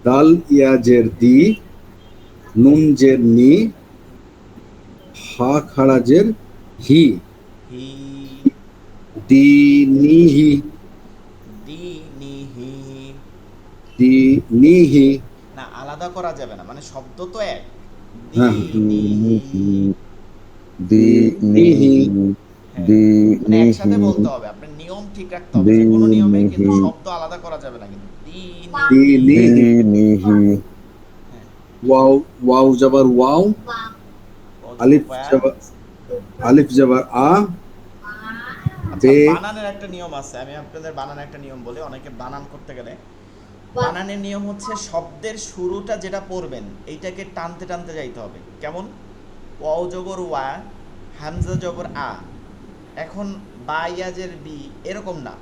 দাল ইয়া জের দি, নুন জের নি, হা খাড়া জের হি, হি, দিনিহি, দিনিহি। দিনিহি। না আলাদা করা যাবে না, মানে শব্দ তো এক। হ্যাঁ দিনিহি। দিনিহি। হ্যাঁ মানে একসাথে বলতে হবে, আপনার নিয়ম ঠিক রাখতে হবে, যে কোনো নিয়মে কিন্তু শব্দ আলাদা করা যাবে না কিন্তু। দিনিহি। হ্যাঁ ওয়াও, ওয়াও জাবার ওয়াও, আলিফ জাবার, আলিফ জাবার আ, আচ্ছা বে। বানানের একটা নিয়ম আছে, আমি আপনাদের বানানের একটা নিয়ম বলি। অনেকে বানান করতে গেলে, বানানের নিয়ম হচ্ছে শব্দের শুরুটা যেটা পড়বেন এইটাকে টানতে টানতে যাইতে হবে। কেমন? ওয়াও জবর ওয়া, হামজা জবর আ। এখন বা ইয়াজের বি এরকম না,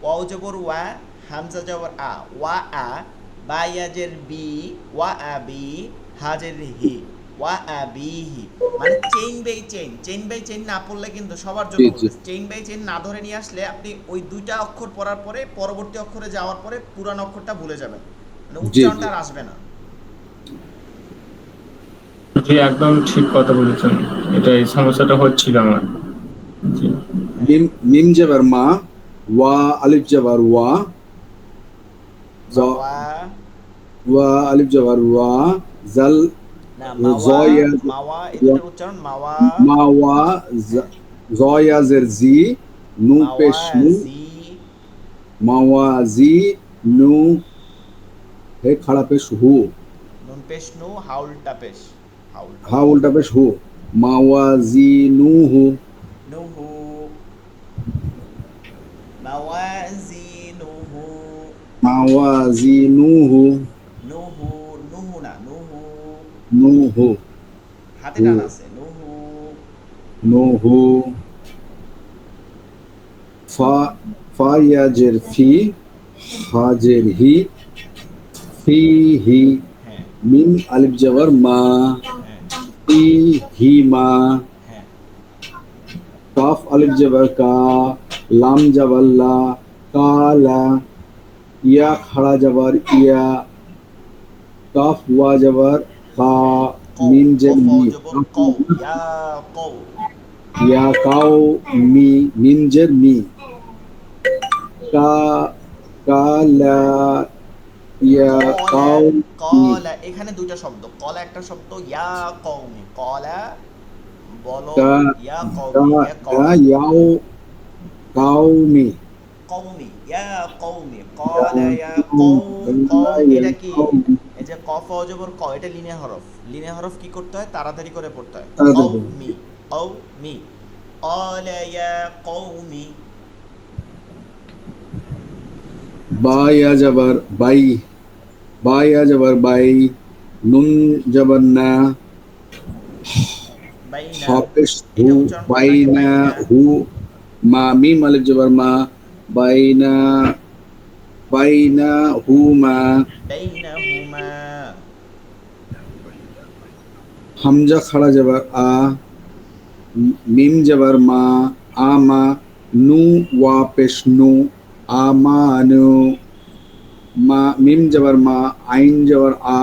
ওয়াও জবর ওয়া, হামজা জবর আ, ওয়া আ, বা ইয়াজের বি, ওয়া আ বি, হাজের হি, ওয়া আ বি হি। মানে chain by chain, chain by chain না পড়লে কিন্তু সবার জন্য জি জি বলতেছে, চেইন বাই চেইন না ধরে নিয়ে আসলে আপনি ওই দুইটা অক্ষর পড়ার পরে পরবর্তী অক্ষরে যাওয়ার পরে পুরানো অক্ষরটা ভুলে যাবেন, মানে জি উচ্চারণটা জি। আর আসবে না। জি একদম ঠিক কথা বলেছেন, এটা এই সমস্যাটা হচ্ছিল আমার। জি হ্যাঁ মিম, মিম জাবার মা, ওয়া আলিফ জাবার ওয়া, জ- মাওয়া, ওয়া আলিফ জাবার ওয়া, জাল না মাওয়া, জয়া, মাওয়া এই দুটার উচ্চারণ মাওয়া। মা ওয়া, হ্যাঁ জয়াজের জি, নু পেশ নু, মাওয়াজি, মাওয়াজি, নু হে খাড়া পেশ হু, নুন পেশ নু, হাউলটা পেশ, হাউল হা উল্টা পেশ হু, মাওয়াজি নু হু, নুহু, মাওয়াজি নুহু, মাওয়াজি নু হু, নুহু, নুহু না নুহু, নু হু, হাতে হু, টান আছে, নুহু। নু হু, ফা, ফা ইয়াজের ফি, হাজের হি, ফি হি, হ্যাঁ মিম আলিফ জাবার মা, হ্যাঁ ফি হি মা, হ্যাঁ কাফ আলিফ জাবার কা, লাম জাবার লা, কালা, ইয়া খাড়া জাবার ইয়া, কাফ ওয়া জাবার কা, কও, মিম জের কফ মি, জবর কও, ইয়া কও, ইয়া কাও মি, মিম জের মি, কা, কালা, ইয়া কলা, কাও মি, কলা এখানে দুইটা শব্দ, কলা একটা শব্দ, ইয়া কওমি, কলা বলো, কা, ইয়া কা, কওমি, ইয়া কা কওমি, ইয়াও কাও মি, কওমি, ইয়া কওমি, ইয়া কলা ইয়া কাও, কও, কালা কও ইয়া এটা কি? কাও মি, এই যে কফ অজবর ক, এটা লিনে হরফ। লিনে হরফ কি করতে হয়? তাড়াতাড়ি করে পড়তে হয়। তাড়াতাড়ি বলো। কওমি, কওমি, কলা ইয়া কওমি। বা ইয়া জাবার বাই, বা ইয়া জাবার বাই, নুন জাবার না, বাইনা, হাফেজ হু, এটা উচ্চারণ করেন আগে, বাইনা বাইনা, হু, মা মিম আলিফ জাবার মা, বাইনা, বাইনা হুমা, বাইনাহুমা। হামজা খাড়া যাবার আ, মিম যাবার মা, আমা, নু ওয়া পেশ নু, আমানু, মা মিম যাবার মা, আইন যাবার আ,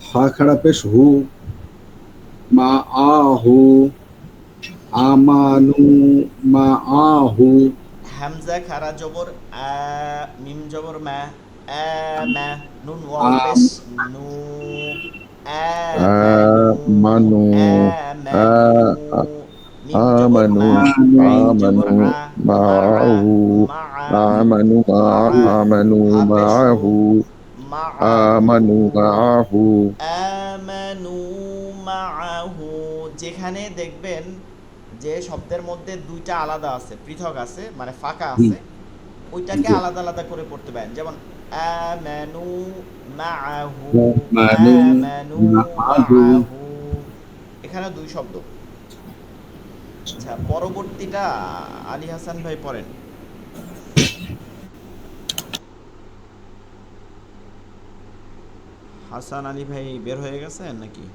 হা খাড়া পেশ হু, মা আহু, আমানু, মা আহু, হামজা খারা জবর আ, মিম জবর মা, আ মা, নুন ওয়াও আম, পেশ নু, আমানু, আমানু আমানু, মিম জবর আমানু মা, আইন জবর আমানু আ, মা, মাআহু মাআহু, আমানু মা, আমানু হা পেশ হু, মাআহু মাআহু, আমানু মাআহু। আমানু মাআহু। যেখানে দেখবেন যে শব্দের মধ্যে দুইটা আলাদা আছে, পৃথক আছে, মানে ফাঁকা হুম, আছে, ওইটাকে জি। আলাদা আলাদা করে পড়তে পারেন। যেমন আমানু মাআহু, মানু, আমানু মাআহু। মাআহু, এখানে দুই শব্দ। আচ্ছা, পরবর্তীটা আলী হাসান ভাই পড়েন। হাসান আলী ভাই বের হয়ে গেছেন নাকি?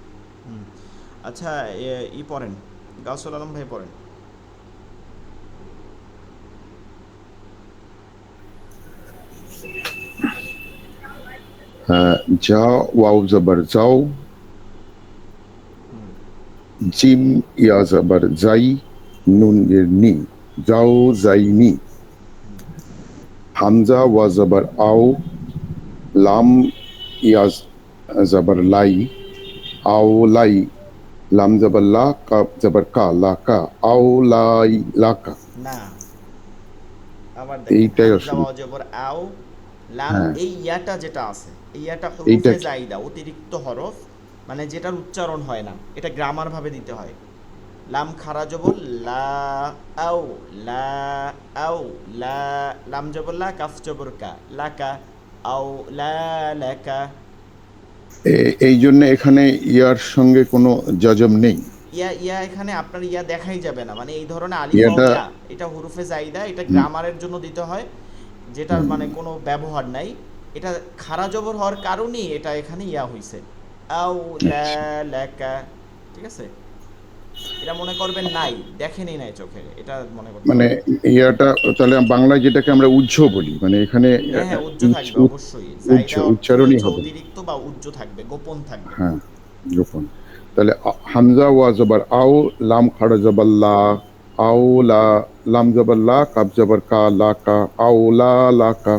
হুম। আচ্ছা, ই পড়েন, গাউসুল আলম ভাই পড়েন। যা ওয়াও জবর যাও, হুম। জিম ইয়া জবর যাই, নুন এর নি, যাও যাইনি। হামজা ওয়া জবর আও, লাম ইয়া জবর লাই, আও লাই, লাম জবর লা, কাব জবর কা, লা কা, আও লাই লাকা। না, আবার দেখেন, এইটাই হামজা আসলে, ওয়াও জবর আও, লাম, হ্যাঁ এই ইয়াটা যেটা আছে, এই ইয়াটা এইটা হুরুফে কি? জাইদা, অতিরিক্ত হরফ, মানে যেটার উচ্চারণ হয় না, এটা গ্রামার ভাবে দিতে হয়। লাম খারা জবর লা, আও, লা, আও, লা, লাম জবর লা, কাফ জবর কা, লাকা, আও লা, লাকা। এই জন্য এখানে ইয়ার সঙ্গে কোনো জজম নেই। ইয়া ইয়া এখানে আপনার ইয়া দেখাই যাবে না, মানে এই ধরনের আলিফ ওয়াও ইয়াটা ইয়া, এটা হুরুফে জাইদা, এটা হুম, গ্রামারের জন্য দিতে হয়, যেটার হুম, মানে কোনো ব্যবহার নাই। এটা খারা জবর হওয়ার কারণেই এটা এখানে ইয়া হইছে, আউ লা, আচ্ছা। লাকা। ঠিক আছে, এটা মনে করবেন নাই, দেখেনই নাই চোখে, এটা মনে করতে মানে হবে। ইয়াটা তাহলে বাংলায় যেটাকে আমরা উহ্য বলি, মানে এখানে হ্যাঁ হ্যাঁ, উজ্জ থাকবে অবশ্যই, জাইদা অর্থই উচ্চারণই হচ্ছে হবে না। অতিরিক্ত বা উজ্জ থাকবে, গোপন থাকবে। হ্যাঁ, গোপন। তাহলে হামজা ওয়া জবর আও, লাম খাড়া জবর লা, আও লা, লাম জবর লা, কাব জবর কা, লা কা, আও লা লা কা।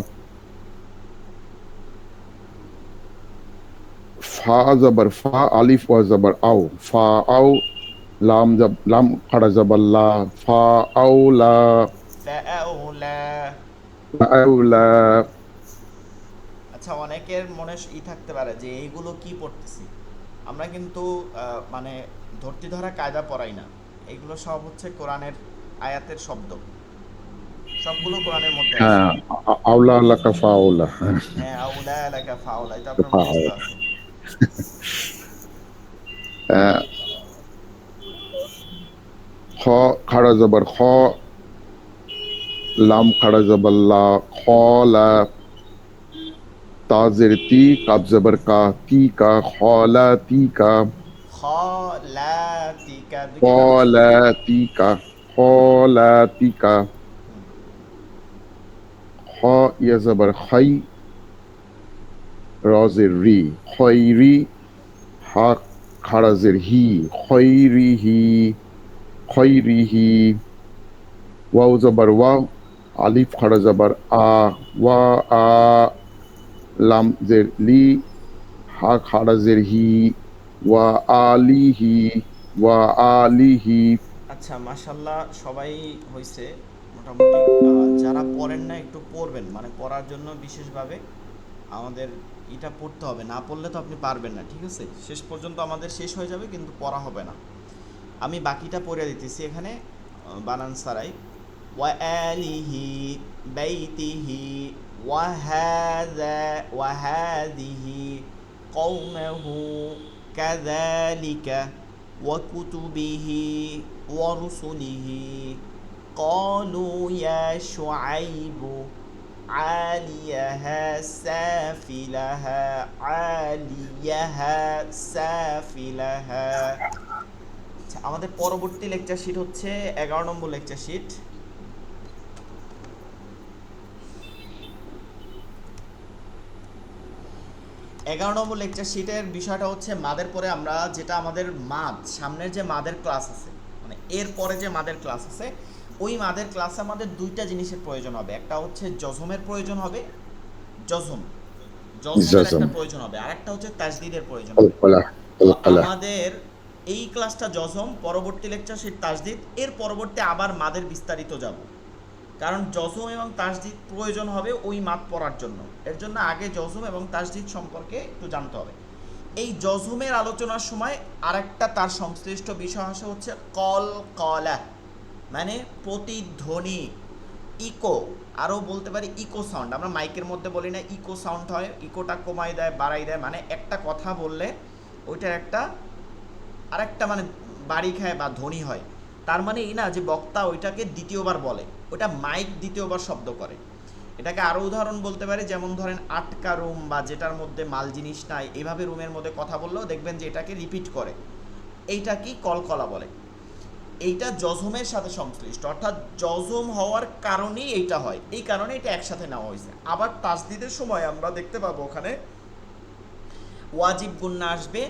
ফা জবর ফা, আলিফ ওয়া জবর আও, ফা আও, লাম খাড়া জবর লা, ফা আও লা, ফাআউলা। আও লা। আচ্ছা, অনেকের মনে থাকতে পারে যে এইগুলো কি পড়তেছি, আমরা কিন্তু মানে ধরতি ধরা কায়দা পড়াই না, এইগুলো সব হচ্ছে কোরআনের আয়াতের শব্দ, সবগুলো কোরআনের মধ্যে আছে। হ্যাঁ, আওলা লাকা ফা আওলা। হ্যাঁ, হ্যাঁ, আউলা এলাকা ফাউলা, এটা আপনার ফা মুখস্থ আওলা। আছে। আহ, খ খাড়া জবর খ, লাম খাড়া জবর লা, খ লা, তাজের তি, কাব জবর কা, তি কা, খ লা তি কা, খ লা তিকা, খ দুইটা টান আছে। লা তি কা, খ লা তি কা। হুম। খ ইয়া জবর খাই, রজের রি, খয়রি, হা খাড়াজের হি, খয়রিহি, খয়রিহি। ওয়াও জবর ওয়াও, আলিফ খাড়া জবর আ, ওয়া আ, লাম জের লি, হা খাড়া জের হি, ওয়া আলিহি, ওয়া আলিহি। আচ্ছা, মাশাল্লাহ, সবাই হইছে মোটামুটি। যারা পড়েন না একটু পড়বেন, মানে পড়ার জন্য বিশেষভাবে আমাদের এটা পড়তে হবে, না পড়লে তো আপনি পারবেন না। ঠিক আছে, শেষ পর্যন্ত আমাদের শেষ হয়ে যাবে কিন্তু পড়া হবে না। আমি বাকিটা পড়ে দিতেছি এখানে, বানান সারাই। ওয়া আলিহি বাইতিহি ওয়া হাযা ওয়া হাযিহি কওমাহু কাযালিকা ওয়া কুতুবিহি ওয়া রুসুলিহি ক্বালু ইয়া শুআইবু আলিয়াহা সাফিলাহা, আলিয়াহা সাফিলাহা। আচ্ছা, আমাদের পরবর্তী লেকচার শিট হচ্ছে 11 নম্বর লেকচার শিট। এগারো নম্বর লেকচার শিটের বিষয়টা হচ্ছে মাদের পরে আমরা যেটা আমাদের মাদ, সামনের যে মাদের ক্লাস আছে, মানে এর পরে যে মাদের ক্লাস আছে, ওই মাদের ক্লাসে আমাদের দুইটা জিনিসের প্রয়োজন হবে। একটা হচ্ছে জজমের প্রয়োজন হবে, জজমের জজম একটা প্রয়োজন হবে, আর একটা হচ্ছে তাজদিদের প্রয়োজন হবে। কলকলা তো কলকলা আমাদের এই ক্লাসটা জজম, পরবর্তী লেকচার শিট তাজদিদ, এর পরবর্তী আবার মাদের বিস্তারিত যাব, কারণ জজম এবং তাজদিদ প্রয়োজন হবে ওই মাদ পড়ার জন্য। এর জন্য আগে জজম এবং তাজদিদ সম্পর্কে একটু জানতে হবে। এই জজমের আলোচনার সময় আরেকটা তার সংশ্লিষ্ট বিষয় আসে হচ্ছে কল কলা, মানে প্রতিধ্বনি, ইকো, আরও বলতে পারি ইকো সাউন্ড। আমরা মাইকের মধ্যে বলি না ইকো সাউন্ড হয়, ইকোটা কমাই দেয় বাড়াই দেয়, মানে একটা কথা বললে ওইটার একটা আরেকটা মানে বাড়ি খায় বা ধ্বনি হয়। তার মানে এই না যে বক্তা ওইটাকে দ্বিতীয়বার বলে, ওটা মাইক দ্বিতীয়বার শব্দ করে। এটাকে আরও উদাহরণ বলতে পারি, যেমন ধরেন আটকা রুম বা যেটার মধ্যে মাল জিনিস নাই, এইভাবে রুমের মধ্যে কথা বললেও দেখবেন যে এটাকে রিপিট করে, এইটা কি কলকলা বলে। এইটা জজমের সাথে সংশ্লিষ্ট, অর্থাৎ জজম হওয়ার কারণেই এইটা হয়, এই কারণে এটা একসাথে নেওয়া হয়েছে। আবার তাজদিদের সময় আমরা দেখতে পাবো ওখানে ওয়াজিব গুন্না আসবে,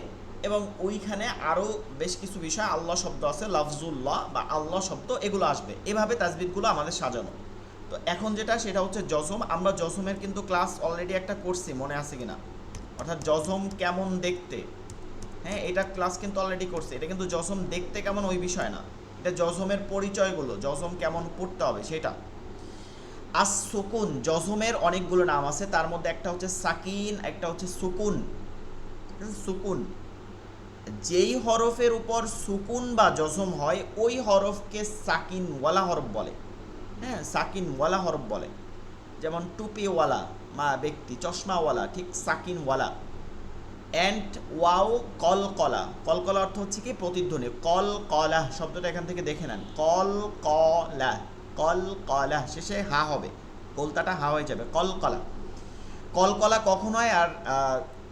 এবং ওইখানে আরও বেশ কিছু বিষয় আল্লাহ শব্দ আছে, লাফজুল্লাহ বা আল্লাহ শব্দ, এগুলো আসবে। এভাবে তাজবিদগুলো আমাদের সাজানো। তো এখন যেটা সেটা হচ্ছে জজম। আমরা জজমের কিন্তু ক্লাস অলরেডি একটা করছি, মনে আছে কিনা, অর্থাৎ জজম কেমন দেখতে, হ্যাঁ এটা ক্লাস কিন্তু অলরেডি করছে। এটা কিন্তু জজম দেখতে কেমন ওই বিষয় না, এটা জজমের পরিচয়গুলো, জজম কেমন পড়তে হবে সেটা। আস সুকুন, জজমের অনেকগুলো নাম আছে, তার মধ্যে একটা হচ্ছে সাকিন, একটা হচ্ছে সুকুন। সুকুন, যেই হরফের উপর সুকুন বা জজম হয় ওই হরফকে সাকিনওয়ালা হরফ বলে। হ্যাঁ, সাকিনওয়ালা হরফ বলে। যেমন টুপিওয়ালা মা ব্যক্তি, চশমাওয়ালা, ঠিক সাকিনওয়ালা। অ্যান্ড ওয়াও কলকলা, কলকলা অর্থ হচ্ছে কি প্রতিধ্বনি, কলকলা শব্দটা এখান থেকে দেখে নেন, কলকলা, কলকলা, শেষে হা হবে, কলতাটা হা হয়ে যাবে, কলকলা। কলকলা কখন হয় আর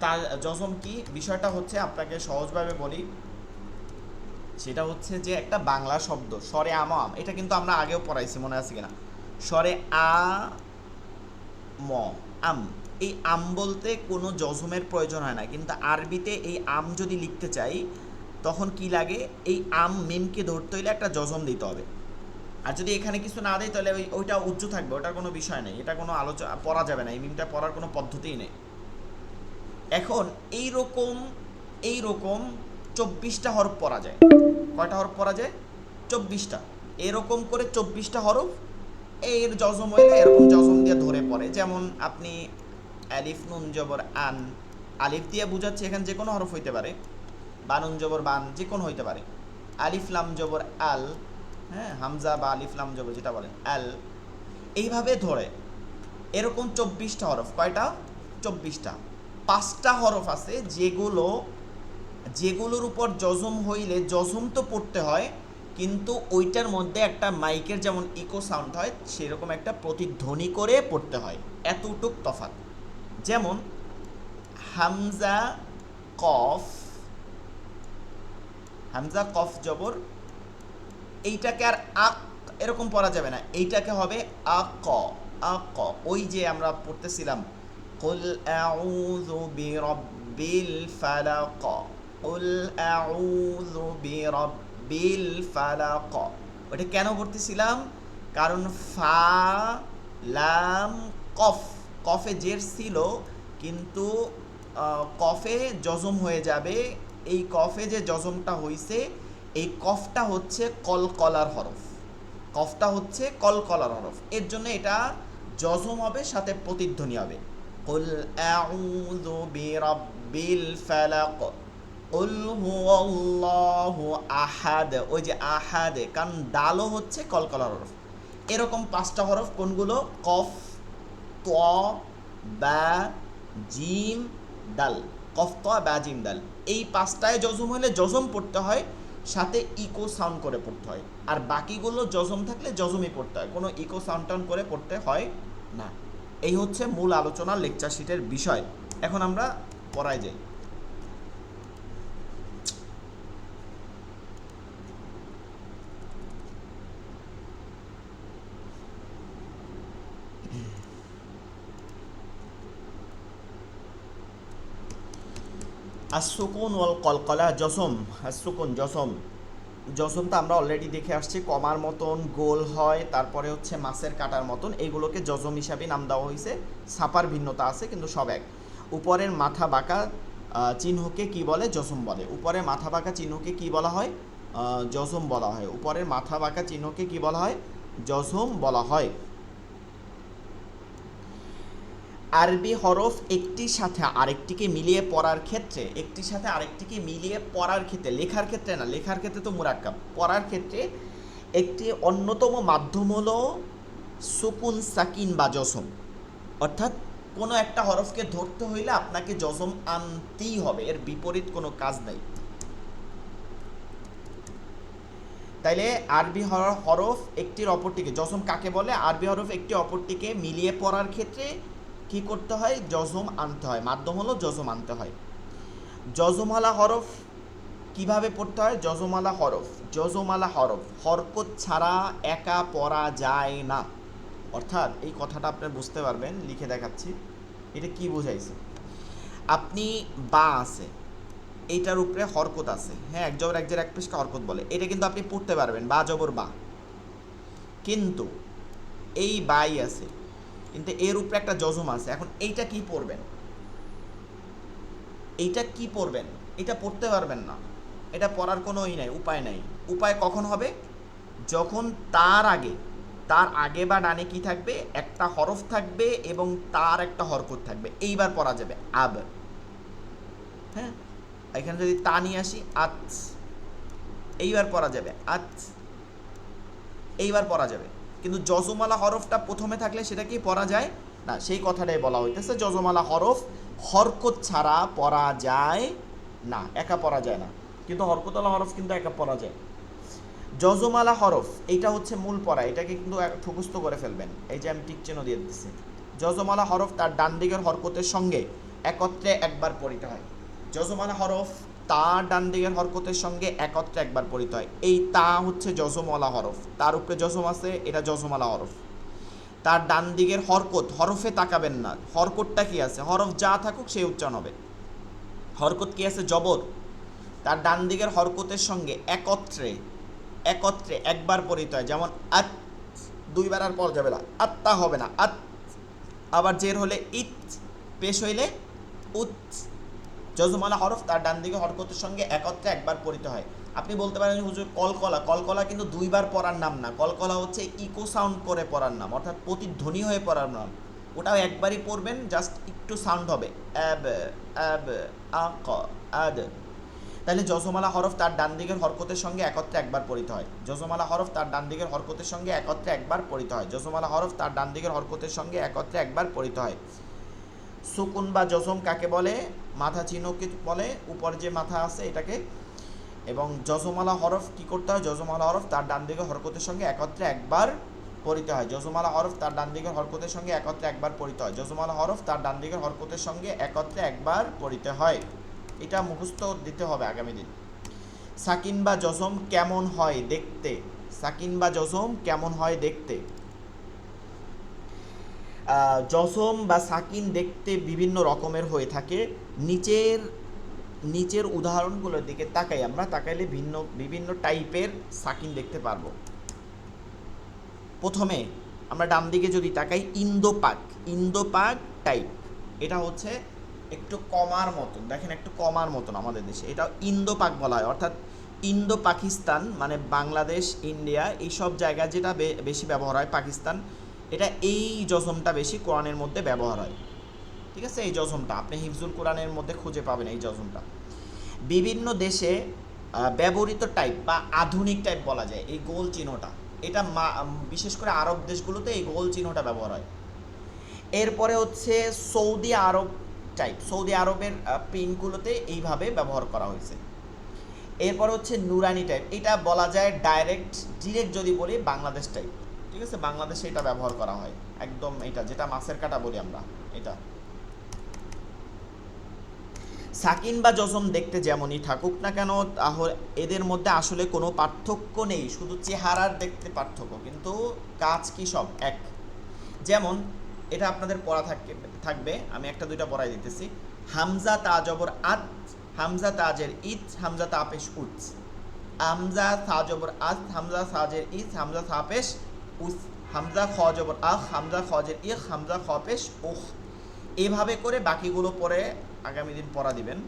তার জজম কি, বিষয়টা হচ্ছে আপনাকে সহজভাবে বলি, সেটা হচ্ছে যে একটা বাংলা শব্দ স্বরে আম, এটা কিন্তু আমরা আগেও পড়াইছি, মনে আছে কিনা, স্বরে আ ম, আম, এই আম বলতে কোনো জজমের প্রয়োজন হয় না, কিন্তু আরবিতে এই আম যদি লিখতে চাই তখন কি লাগে, এই আম মিমকে ধরতে হইলে একটা জজম দিতে হবে। আর যদি এখানে কিছু না দেয় তাহলে ওইটা উচ্চ থাকবে, ওটার কোনো বিষয় নেই, এটা কোনো আলোচনা পড়া যাবে না, এই মিমটা পড়ার কোনো পদ্ধতিই নেই। এখন এইরকম 24টা হরফ পড়া যায়। কয়টা হরফ পড়া যায়? 24টা। এরকম করে 24টা হরফ, এর জজম হইলে এরকম জজম দিয়ে ধরে পড়ে। যেমন আপনি আলিফ নুন জবর আন, আলিফ দিয়ে বুঝাচ্ছে এখানে যে কোনো হরফ হইতে পারে, বানুন জবর বান যে কোনো হইতে পারে, আলিফ লাম জবর আল, হ্যাঁ হামজা বা আলিফ লাম জবর যেটা বলেন আল, এইভাবে ধরে এরকম 24টা হরফ। কয়টা? 24টা। 5টা হরফ আছে যেগুলোর উপর জজম হইলে জজম তো পড়তে হয়, কিন্তু ওইটার মধ্যে একটা মাইকের যেমন ইকো সাউন্ড হয় সেরকম একটা প্রতিধ্বনি করে পড়তে হয়, এতটুক তফাৎ। যেমন হামজা কফ, হামজা কফ জবর, এইটাকে আর আক এরকম পড়া যাবে না, এইটাকে হবে আক, আক। ওই যে আমরা পড়তেছিলাম কুল আউযু বিরাব্বিল ফালাক, কুল আউযু বিরাব্বিল ফালাক, ওটা কেন পড়তেছিলাম? কারণ ফা লাম কফ, কফে জের ছিল কিন্তু কফে জজম হয়ে যাবে। এই কফে যে জজমটা হইছে, এই কফটা হচ্ছে কলকলার হরফ, কফটা হচ্ছে কলকলার হরফ, এর জন্য এটা জজম হবে, সাথে প্রতিধ্বনি হবে। কুল আউযু বিরাব্বিল ফালাক, কুল হুয়াল্লাহু আহাদ, ওই যে আহাদ, কারণ দালও হচ্ছে কলকলার হরফ। এরকম 5টা হরফ, কোনগুলো? কফ, ত, বা, জিম, দাল, কফ, ত, বা, জিম, দাল, এই 5টায় জজম হলে জজম পড়তে হয়, সাথে ইকো সাউন্ড করে পড়তে হয়। আর বাকিগুলো জজম থাকলে জজমই পড়তে হয়, কোনো ইকো সাউন্ড টাউন করে পড়তে হয় না। এই হচ্ছে মূল আলোচনা লেকচার শিটের বিষয়। এখন আমরা পড়ায় যাই। আসুকুন ওয়াল কলকলা জসম। আসুকুন জসম, জসমটা আমরা অলরেডি দেখে আসছি, কমার মতন গোল হয়, তারপরে হচ্ছে মাছের কাটার মতন, এইগুলোকে জসম হিসাবে নাম দেওয়া হয়েছে। ছাপার ভিন্নতা আছে কিন্তু সব এক। উপরের মাথা বাঁকা চিহ্নকে কি বলে? জসম বলে। উপরের মাথা বাঁকা চিহ্নকে কি বলা হয়? জসম বলা হয়। উপরের মাথা বাঁকা চিহ্নকে কি বলা হয়? জসম বলা হয়। আরবি হরফ একটির সাথে আরেকটিকে মিলিয়ে পড়ার ক্ষেত্রে, একটির সাথে আরেকটিকে মিলিয়ে পড়ার ক্ষেত্রে, লেখার ক্ষেত্রে না, লেখার ক্ষেত্রে তো মুরাক্কাব, পড়ার ক্ষেত্রে একটি অন্যতম মাধ্যম হলো সুকুন, সাকিন বা জসম। অর্থাৎ কোনো একটা হরফকে ধরতে হইলে আপনাকে জসম আনতেই হবে, এর বিপরীত কোনো কাজ নাই। তাইলে আরবি হরফ একটির অপরটিকে, জসম কাকে বলে? আরবি হরফ একটি অপরটিকে মিলিয়ে পড়ার ক্ষেত্রে কি করতে হয়? জজম আনতে হয়, মাধ্যম হলো জজম আনতে হয়। জজমালা হরফ কিভাবে পড়তে হয়? জজমালা হরফ, জজমালা হরফ হরকত ছাড়া একা পড়া যায় না। অর্থাৎ এই কথাটা আপনি বুঝতে পারবেন, লিখে দেখাচ্ছি। এটা কি বোঝাইছে? আপনি বা আছে, এইটার উপরে হরকত আছে, হ্যাঁ, এক জবর এক জের এক পেশকে হরকত বলে, এটা কিন্তু আপনি পড়তে পারবেন, বা জবর বা। কিন্তু এই বাই আছে, কিন্তু এর উপরে একটা জজম আছে। এখন এইটা কি পড়বেন? এইটা কি পড়বেন? এটা পড়তে পারবেন না, এটা পড়ার কোনো নাই, উপায় নাই। উপায় কখন হবে? যখন তার আগে বা ডানে কি থাকবে? একটা হরফ থাকবে এবং তার একটা হরকত থাকবে, এইবার পড়া যাবে আব। হ্যাঁ, এখানে যদি তা নিয়ে আসি, আত, এইবার পড়া যাবে আত, এইবার পড়া যাবে। কিন্তু জজমালা হরফটা প্রথমে থাকলে সেটা কি পড়া যায় না, সেই কথাটাই বলা হইতেছে। জজমালা হরফ হরকত ছাড়া পড়া যায় না, একা পড়া যায় না। কিন্তু হরকতওয়ালা হরফ কিন্তু একা পড়া যায়। জজমালা হরফ এইটা হচ্ছে মূল পড়া, এটাকে কিন্তু মুখস্থ করে ফেলবেন। এই যে আমি টিক চিহ্ন দিয়ে দিচ্ছি। জজমালা হরফ তার ডান দিকের হরকতের সঙ্গে একত্রে একবার পড়িতে হয়। জজমালা হরফ তার ডান দিকের হরকতের সঙ্গে একত্রে একবার পড়িতে হয়। এই তা হচ্ছে জজমওয়ালা হরফ, তার উপরে জজম আছে, এটা জজমালা হরফ। তার ডান দিকের হরকত, হরফে তাকাবেন না, হরকতটা কি আছে? হরফ যা থাকুক সেই উচ্চারণ হবে। হরকত কি আছে? জবর। তার ডান দিকের হরকতের সঙ্গে একত্রে একবার পড়িতে হয়। যেমন আত, দুইবার আর পড়া যাবে না, আত্তা হবে না, আত। আবার জের হলে ইত, পেশ হইলে উত। জজমালা হরফ তার ডান দিকে হরকতের সঙ্গে একত্রে একবার পড়িতে হয়। আপনি বলতে পারেন হুজুর কলকলা, কলকলা কিন্তু দুইবার পড়ার নাম না, কলকলা হচ্ছে ইকো সাউন্ড করে পড়ার নাম, অর্থাৎ প্রতিধ্বনি হয়ে পড়ার নাম। ওটাও একবারই পড়বেন, জাস্ট একটু সাউন্ড হবে, অ্যাব অ্যাব আক আদ। তাহলে জজমালা হরফ তার ডান দিকের হরকতের সঙ্গে একত্রে একবার পড়িতে হয়। জজমালা হরফ তার ডান দিকের হরকতের সঙ্গে একত্রে একবার পড়িতে হয়। জজমালা হরফ তার ডান দিকের হরকতের সঙ্গে একত্রে একবার পড়িতে হয়। সুকুন বা জজম কাকে বলে? মাথা চিহ্নকে বলে, উপর যে মাথা আছে এটাকে। এবং জজমালা হরফ কি করতে হয়? জজমালা হরফ তার ডান দিকের হরকতের সঙ্গে একত্রে একবার পড়িতে হয়। জজমালা হরফ তার ডান দিকের হরকতের সঙ্গে একত্রে একবার পড়িতে হয়। জজমালা হরফ তার ডান দিকের হরকতের সঙ্গে একত্রে একবার পড়িতে হয়। এটা মুখস্থ দিতে হবে আগামী দিন। সাকিন বা জজম কেমন হয় দেখতে? সাকিন বা জজম কেমন হয় দেখতে? জজম বা সাকিন দেখতে বিভিন্ন রকমের হয়ে থাকে। নিচের উদাহরণগুলোর দিকে আমরা তাকাইলে বিভিন্ন টাইপের সাকিন দেখতে পারবো। প্রথমে আমরা ডান দিকে যদি তাকাই, ইন্দোপাক টাইপ, এটা হচ্ছে একটু কমার মতন, দেখেন একটু কমার মতন আমাদের দেশে, এটা ইন্দোপাক বলা হয়। অর্থাৎ ইন্দো পাকিস্তান মানে বাংলাদেশ, ইন্ডিয়া, এইসব জায়গায় যেটা বেশি ব্যবহার হয়, পাকিস্তান, এটা এই জজমটা বেশি কোরআনের মধ্যে ব্যবহার হয়। ঠিক আছে, এই জজমটা আপনি হিফজুল কোরআনের মধ্যে খুঁজে পাবেন এই জজমটা। বিভিন্ন দেশে ব্যবহৃত টাইপ বা আধুনিক টাইপ বলা যায় এই গোল চিহ্নটা, এটা বিশেষ করে আরব দেশগুলোতে এই গোল চিহ্নটা ব্যবহার হয়। এরপরে হচ্ছে সৌদি আরব টাইপ, সৌদি আরবের পিনগুলোতে এইভাবে ব্যবহার করা হয়েছে। এরপর হচ্ছে নুরানি টাইপ, এটা বলা যায় ডিরেক্ট যদি বলি বাংলাদেশ টাইপ। ঠিক আছে, বাংলাদেশে এটা ব্যবহার করা হয়, একদম এটা যেটা মাছের কাঁটা বলি আমরা এটা। সাকিন বা জজম দেখতে যেমনই থাকুক না কেন, তাহলে এদের মধ্যে আসলে কোনো পার্থক্য নেই, শুধু চেহারার দেখতে পার্থক্য, কিন্তু কাজ কি সব এক। যেমন এটা আপনাদের পড়া থাকবে, আমি একটা দুইটা পড়াই দিতেছি। হামজা তা জবর আদ, হামজা তাজের ইদ, হামজা তাপেশ উচ, হামজা থা জবর আদ, হামজা সাজের ইদ, হামজা তাপেশ উস, হামজা খ জবর আখ, হামজা খজের ইখ, হামজা খপেশ উখ। এভাবে করে বাকিগুলো পরে আগামী দিন পড়া দিবেন।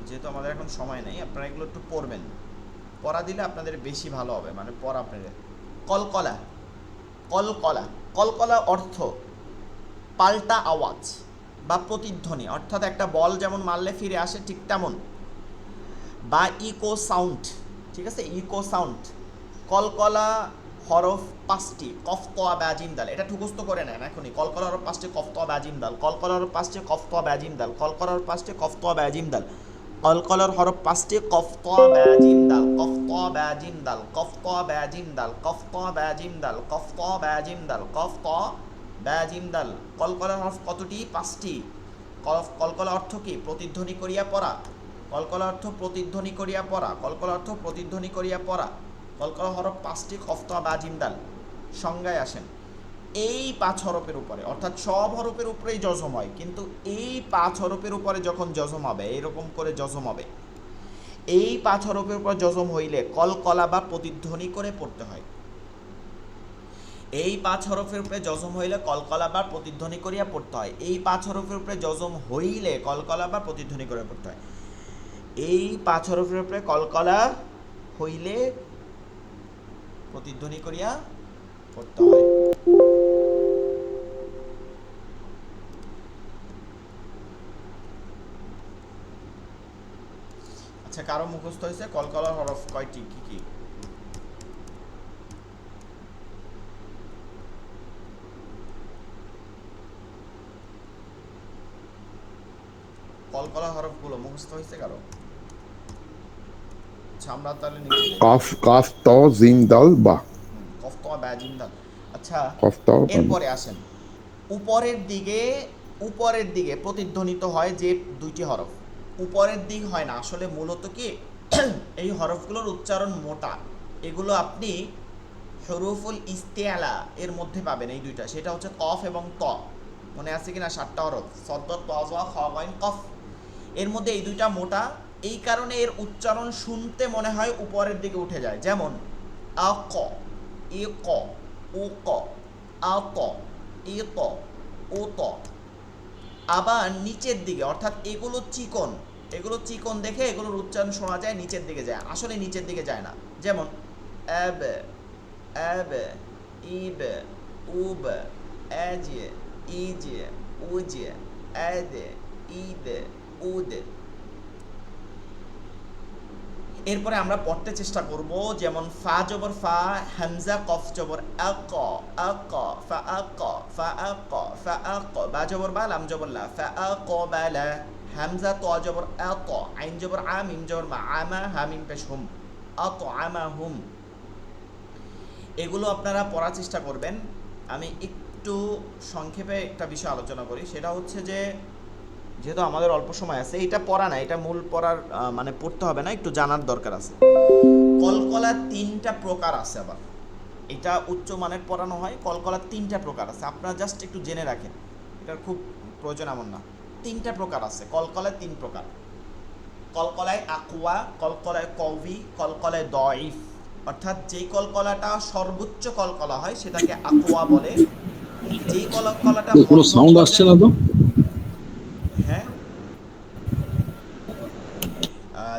যেহেতু আমাদের এখন সময় নেই, আপনারা এগুলো একটু পড়বেন, পড়া দিলে আপনাদের বেশি ভালো হবে, মানে পড়া আপনাদের। কলকলা, কলকলা, কলকলা অর্থ পাল্টা আওয়াজ বা প্রতিধ্বনি, অর্থাৎ একটা বল যেমন মারলে ফিরে আসে ঠিক তেমন, বা ইকো সাউন্ড, ঠিক আছে, ইকো সাউন্ড। কলকলা হরফ 5টি, কফ তোয়া ব্যাজিম দাল, এটা ঠুকস্থ করে নেন এখনই। কলকলা হরফ 5টি, কফ তোয়া ব্যাজিম দাল, কলকলা হরফ 5টি, কফ তোয়া ব্যাজিম দাল, কলকলা হরফ 5টি, কফ তোয়া ব্যাজিম দাল, কলকলার হরফ 5টি, কফ তোয়া ব্যাজিম দাল, কফ তোয়া ব্যাজিম দাল, কফ তোয়া ব্যাজিম দাল, কফ তোয়া ব্যাজিম দাল, কফ তোয়া ব্যাজিম দাল, কফ তোয়া ব্যাজিম দাল। কলকলার হরফ কতটি? 5টি। কলকলা অর্থ কি? প্রতিধ্বনি করিয়া পড়া। কলকলা অর্থ প্রতিধ্বনি করিয়া পড়া, কলকলা অর্থ প্রতিধ্বনি করিয়া পড়া। কলকলা হরফ 5টি, কফ তোয়া ব্যাজিম দাল। সংজ্ঞায় আসেন। এই 5 হরফের উপরে, অর্থাৎ সব হরফের উপরেই জজম হয়, কিন্তু এই 5 হরফের উপরে যখন জজম হবে, এরকম করে জজম হবে, এই 5 হরফের উপর জজম হইলে কলকলা বা প্রতিধ্বনি করে পড়তে হয়। এই 5 হরফের উপরে জজম হইলে কলকলা বা প্রতিধ্বনি করিয়া পড়তে হয়। এই 5 হরফের উপরে জজম হইলে কলকলা বা প্রতিধ্বনি করে পড়তে হয়। এই 5 হরফের উপরে কলকলা হইলে প্রতিধ্বনি করিয়া পড়তে হয়। আচ্ছা, কারো মুখস্থ হয়েছে কলকলার হরফ কয়টি, কি কি? কলকলার হরফগুলো মুখস্থ হয়েছে কারো? আচ্ছা, আমরা তাহলে নিচে কাফ, কাফ ত জিম দাল বা, কফ তোয়া বা জিম দাল। আচ্ছা, কফ ত এরপরে আসেন উপরের দিকে। উপরের দিকে প্রতিধ্বনিত হয় যে 2টি হরফ, উপরের দিক হয় না আসলে, মূলত কি এই হরফগুলোর উচ্চারণ মোটা, এগুলো আপনি হরুফুল ইস্তেআলা এর মধ্যে পাবেন এই দুইটা, সেটা হচ্ছে কফ এবং ত। মনে আছে কিনা? 7টা হরফ, সদ্দ ত জ খ গইন কফ, এর মধ্যে এই দুইটা মোটা, এই কারণে এর উচ্চারণ শুনতে মনে হয় উপরের দিকে উঠে যায়। যেমন আ ক, ই ক, উ ক, আ ত, ই ত, ও ত। আবার নিচের দিকে, অর্থাৎ এগুলো চিকন, এগুলো চিকন দেখে এগুলোর উচ্চারণ শোনা যায় নিচের দিকে যায়, আসলে নিচের দিকে যায় না। যেমন অ্যাব, অ্যাব, ইব, উব, অ্যাজ, ইজ, উজ, অ্যাদ, ঈদ, উদ। এরপরে আমরা পড়তে চেষ্টা করব, যেমন ফা জবর ফা, হামজা কফ জবর আক, আক, ফা আক, ফা আক, ফা আক, বা জবর বা, লাম জবর লা, ফা আক বালা, হামজা ত জবর আত, আইন জবর আ, মিম জবর মা, আমা হা মিম পেশ হুম, আত আমা হুম। এগুলো আপনারা পড়ার চেষ্টা করবেন। আমি একটু সংক্ষেপে একটা বিষয় আলোচনা করি, সেটা হচ্ছে যে যেহেতু আমাদের অল্প সময় আছে, এটা পড়া না, এটা মূল পড়ার মানে পড়তে হবে না, একটু জানার দরকার আছে। কলকলা 3টা প্রকার আছে, আবার এটা উচ্চ মানের পড়ানো হয়। কলকলা 3টা প্রকার আছে, আপনারা জাস্ট একটু জেনে রাখেন, এটার খুব প্রয়োজন এমন না। 3টা প্রকার আছে কলকলায়, 3 প্রকার। কলকলায় আকওয়া, কলকলায় কওয়ি, কলকলায় দয়ীফ। অর্থাৎ যেই কলকলাটা সর্বোচ্চ কলকলা হয় সেটাকে আকওয়া বলে, যেই কলকলাটা কোনো সাউন্ড আসছে না তো? হ্যাঁ,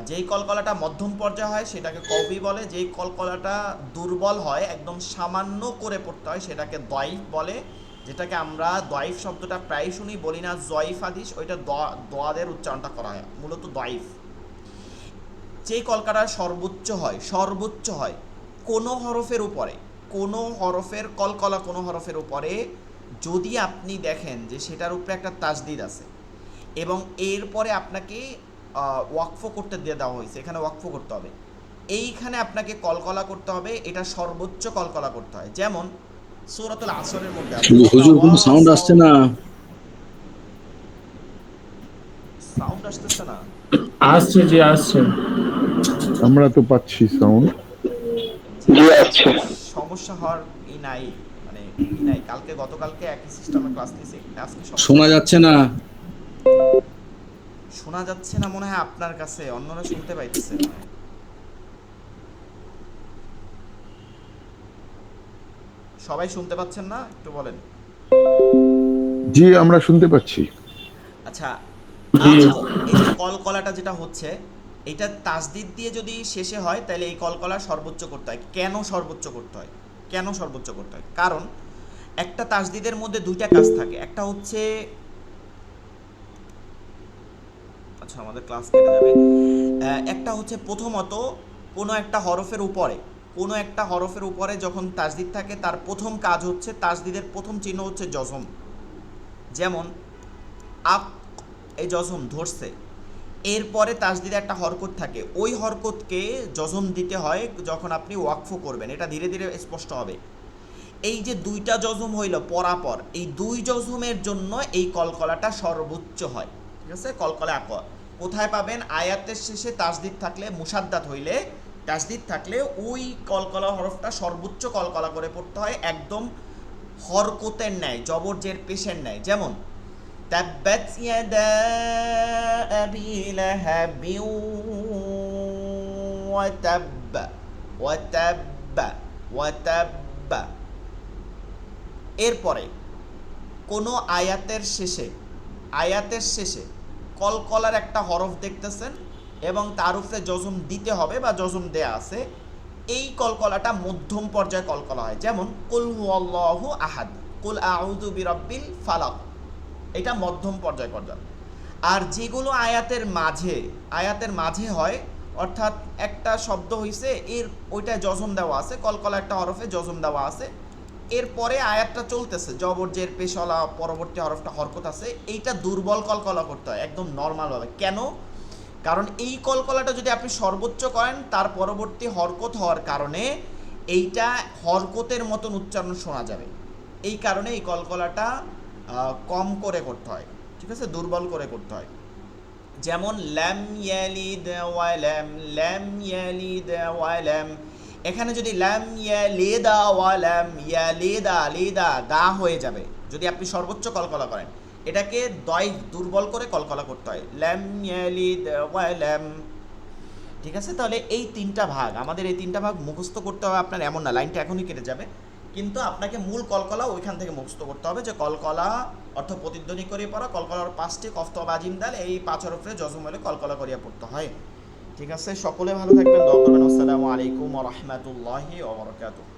যেই কলকলাটা মধ্যম পর্যায়ে হয় সেটাকে কওয়ি বলে, যেই কলকলাটা দুর্বল হয়, একদম সামান্য করে পড়তে হয়, সেটাকে দয়ীফ বলে। যেটাকে আমরা দয়ীফ শব্দটা প্রায় শুনি, বলি না জয়ীফ হাদিস, ওইটা দোয়াদের উচ্চারণটা করা হয়, মূলত দয়ীফ। যেই কলকাটা সর্বোচ্চ হয়, সর্বোচ্চ হয় কোনো হরফের উপরে, কোনো হরফের কলকলা কোনো হরফের উপরে যদি আপনি দেখেন যে সেটার উপরে একটা তাজদিদ আছে এবং এরপরে আপনাকে ওয়াকফ করতে দিয়ে দেওয়া হয়েছে, এখানে ওয়াকফ করতে হবে, এইখানে আপনাকে কলকলা করতে হবে, এটা সর্বোচ্চ কলকলা করতে হয়। যেমন সূরাতুল আসরের মধ্যে আছে হুজুর কোনো সাউন্ড আসছে না। সাউন্ড আসতেছে না। আসছে জি আসছে। আমরা তো পাচ্ছি সাউন্ড। জি আচ্ছা। সমস্যা হওয়ার নাই, মানে নাই, কালকে গতকালকে একই সিস্টেমে ক্লাস নিয়েছি, আজকে সমস্যা শোনা নেই। যাচ্ছে না। শোনা যাচ্ছে না মনে হয় আপনার কাছে, অন্যরা শুনতে পাইতেছে মনে হয়। সবাই শুনতে পাচ্ছেন না, একটু বলেন। জি আমরা শুনতে পাচ্ছি। আচ্ছা, জি এই যে কলকলাটা যেটা হচ্ছে, এটা তাসদিদ দিয়ে যদি শেষে হয় তাহলে এই কলকলা সর্বোচ্চ করতে হয়। কেন সর্বোচ্চ করতে হয়? কেন সর্বোচ্চ করতে হয়? কারণ একটা তাসদিদের মধ্যে দুইটা কাজ থাকে। একটা হচ্ছে, আচ্ছা আমাদের ক্লাস কেটে যাবে। একটা হচ্ছে প্রথমত কোনো একটা হরফের উপরে, কোনো একটা হরফের উপরে যখন তাসদিদ থাকে তার প্রথম কাজ হচ্ছে, তাসদিদের প্রথম চিহ্ন হচ্ছে জজম। যেমন আপ, এই জজম ধরছে, এরপরে তাসদিদে একটা হরকত থাকে, ওই হরকতকে জজম দিতে হয় যখন আপনি ওয়াকফ করবেন। এটা ধীরে ধীরে স্পষ্ট হবে। এই যে দুইটা জজম হইল পরাপর, এই দুই জজমের জন্য এই কলকলাটা সর্বোচ্চ হয়। ঠিক আছে, কলকলা কোথায় পাবেন? আয়াতের শেষে তাসদিদ থাকলে, মুসাদ্দাত হইলে, তাসদিদ থাকলে ওই কলকলা হরফটা সর্বোচ্চ কলকলা করে পড়তে হয়, একদম হরকতের ন্যায়, জবর জের পেশের ন্যায়। যেমন তাব্বাত ইয়াদা আবি লাহাবিন ওয়া তাব্বা ওয়া তাব্বা ওয়া তাব্বা। এরপরে কোনো আয়াতের শেষে কলকলার একটা হরফ দেখতেছেন এবং তার উপরে জজম দিতে হবে বা জজম দেয়া আছে, এই কলকলাটা মধ্যম পর্যায়ে কলকলা হয়। যেমন কুল হুয়াল্লাহু আহাদ, কুল আউযু বিরাব্বিল ফালাক, এটা মধ্যম পর্যায়। আর যেগুলো আয়াতের মাঝে হয়, অর্থাৎ একটা শব্দ হইছে, এর ওইটায় জজম দেওয়া আছে, কলকলা একটা হরফে জজম দেওয়া আছে, এরপরে আয়াতটা চলতেছে, জবর জের পেশলা, পরবর্তী হরফটা হরকত আছে, এইটা দুর্বল কলকলা করতে হয়, একদম নর্মালভাবে। কেন? কারণ এই কলকলাটা যদি আপনি সর্বোচ্চ করেন, তার পরবর্তী হরকত হওয়ার কারণে এইটা হরকতের মতন উচ্চারণ শোনা যাবে। এই কারণে এই কলকলাটা কম করে করতে হয়, ঠিক আছে, দুর্বল করে করতে হয়। যেমন ল্যাম ইয়ালিদ ওয়ালাম, ল্যাম ইয়ালিদ ওয়ালাম, এখানে যদি ল্যাম ইয়ালিদা ওয়ালাম, ইয়ালিদা লিদা গা হয়ে যাবে যদি আপনি সর্বোচ্চ কলকলা করেন। এটাকে দুর্বল করে কলকলা করতে হয়, ল্যাম ইয়ালিদ ওয়ালাম। ঠিক আছে, তাহলে এই তিনটা ভাগ, আমাদের এই তিনটা ভাগ মুখস্থ করতে হবে আপনার, এমন না লাইনটা এখনই কেটে যাবে, কিন্তু আপনাকে মূল কলকলা ওইখান থেকে মুখস্থ করতে হবে, যে কলকলা অর্থ প্রতিধ্বনি করিয়ে পড়া, কলকলার 5টি কফত বাজিম দাল, এই 5 হরফে জজম হলে কলকলা করিয়া পড়তে হয়। ঠিক আছে, সকলে ভালো থাকবেন, দোয়া করবেন। আসসালামু আলাইকুম ওয়া রাহমাতুল্লাহি ওয়া বারাকাতুহু।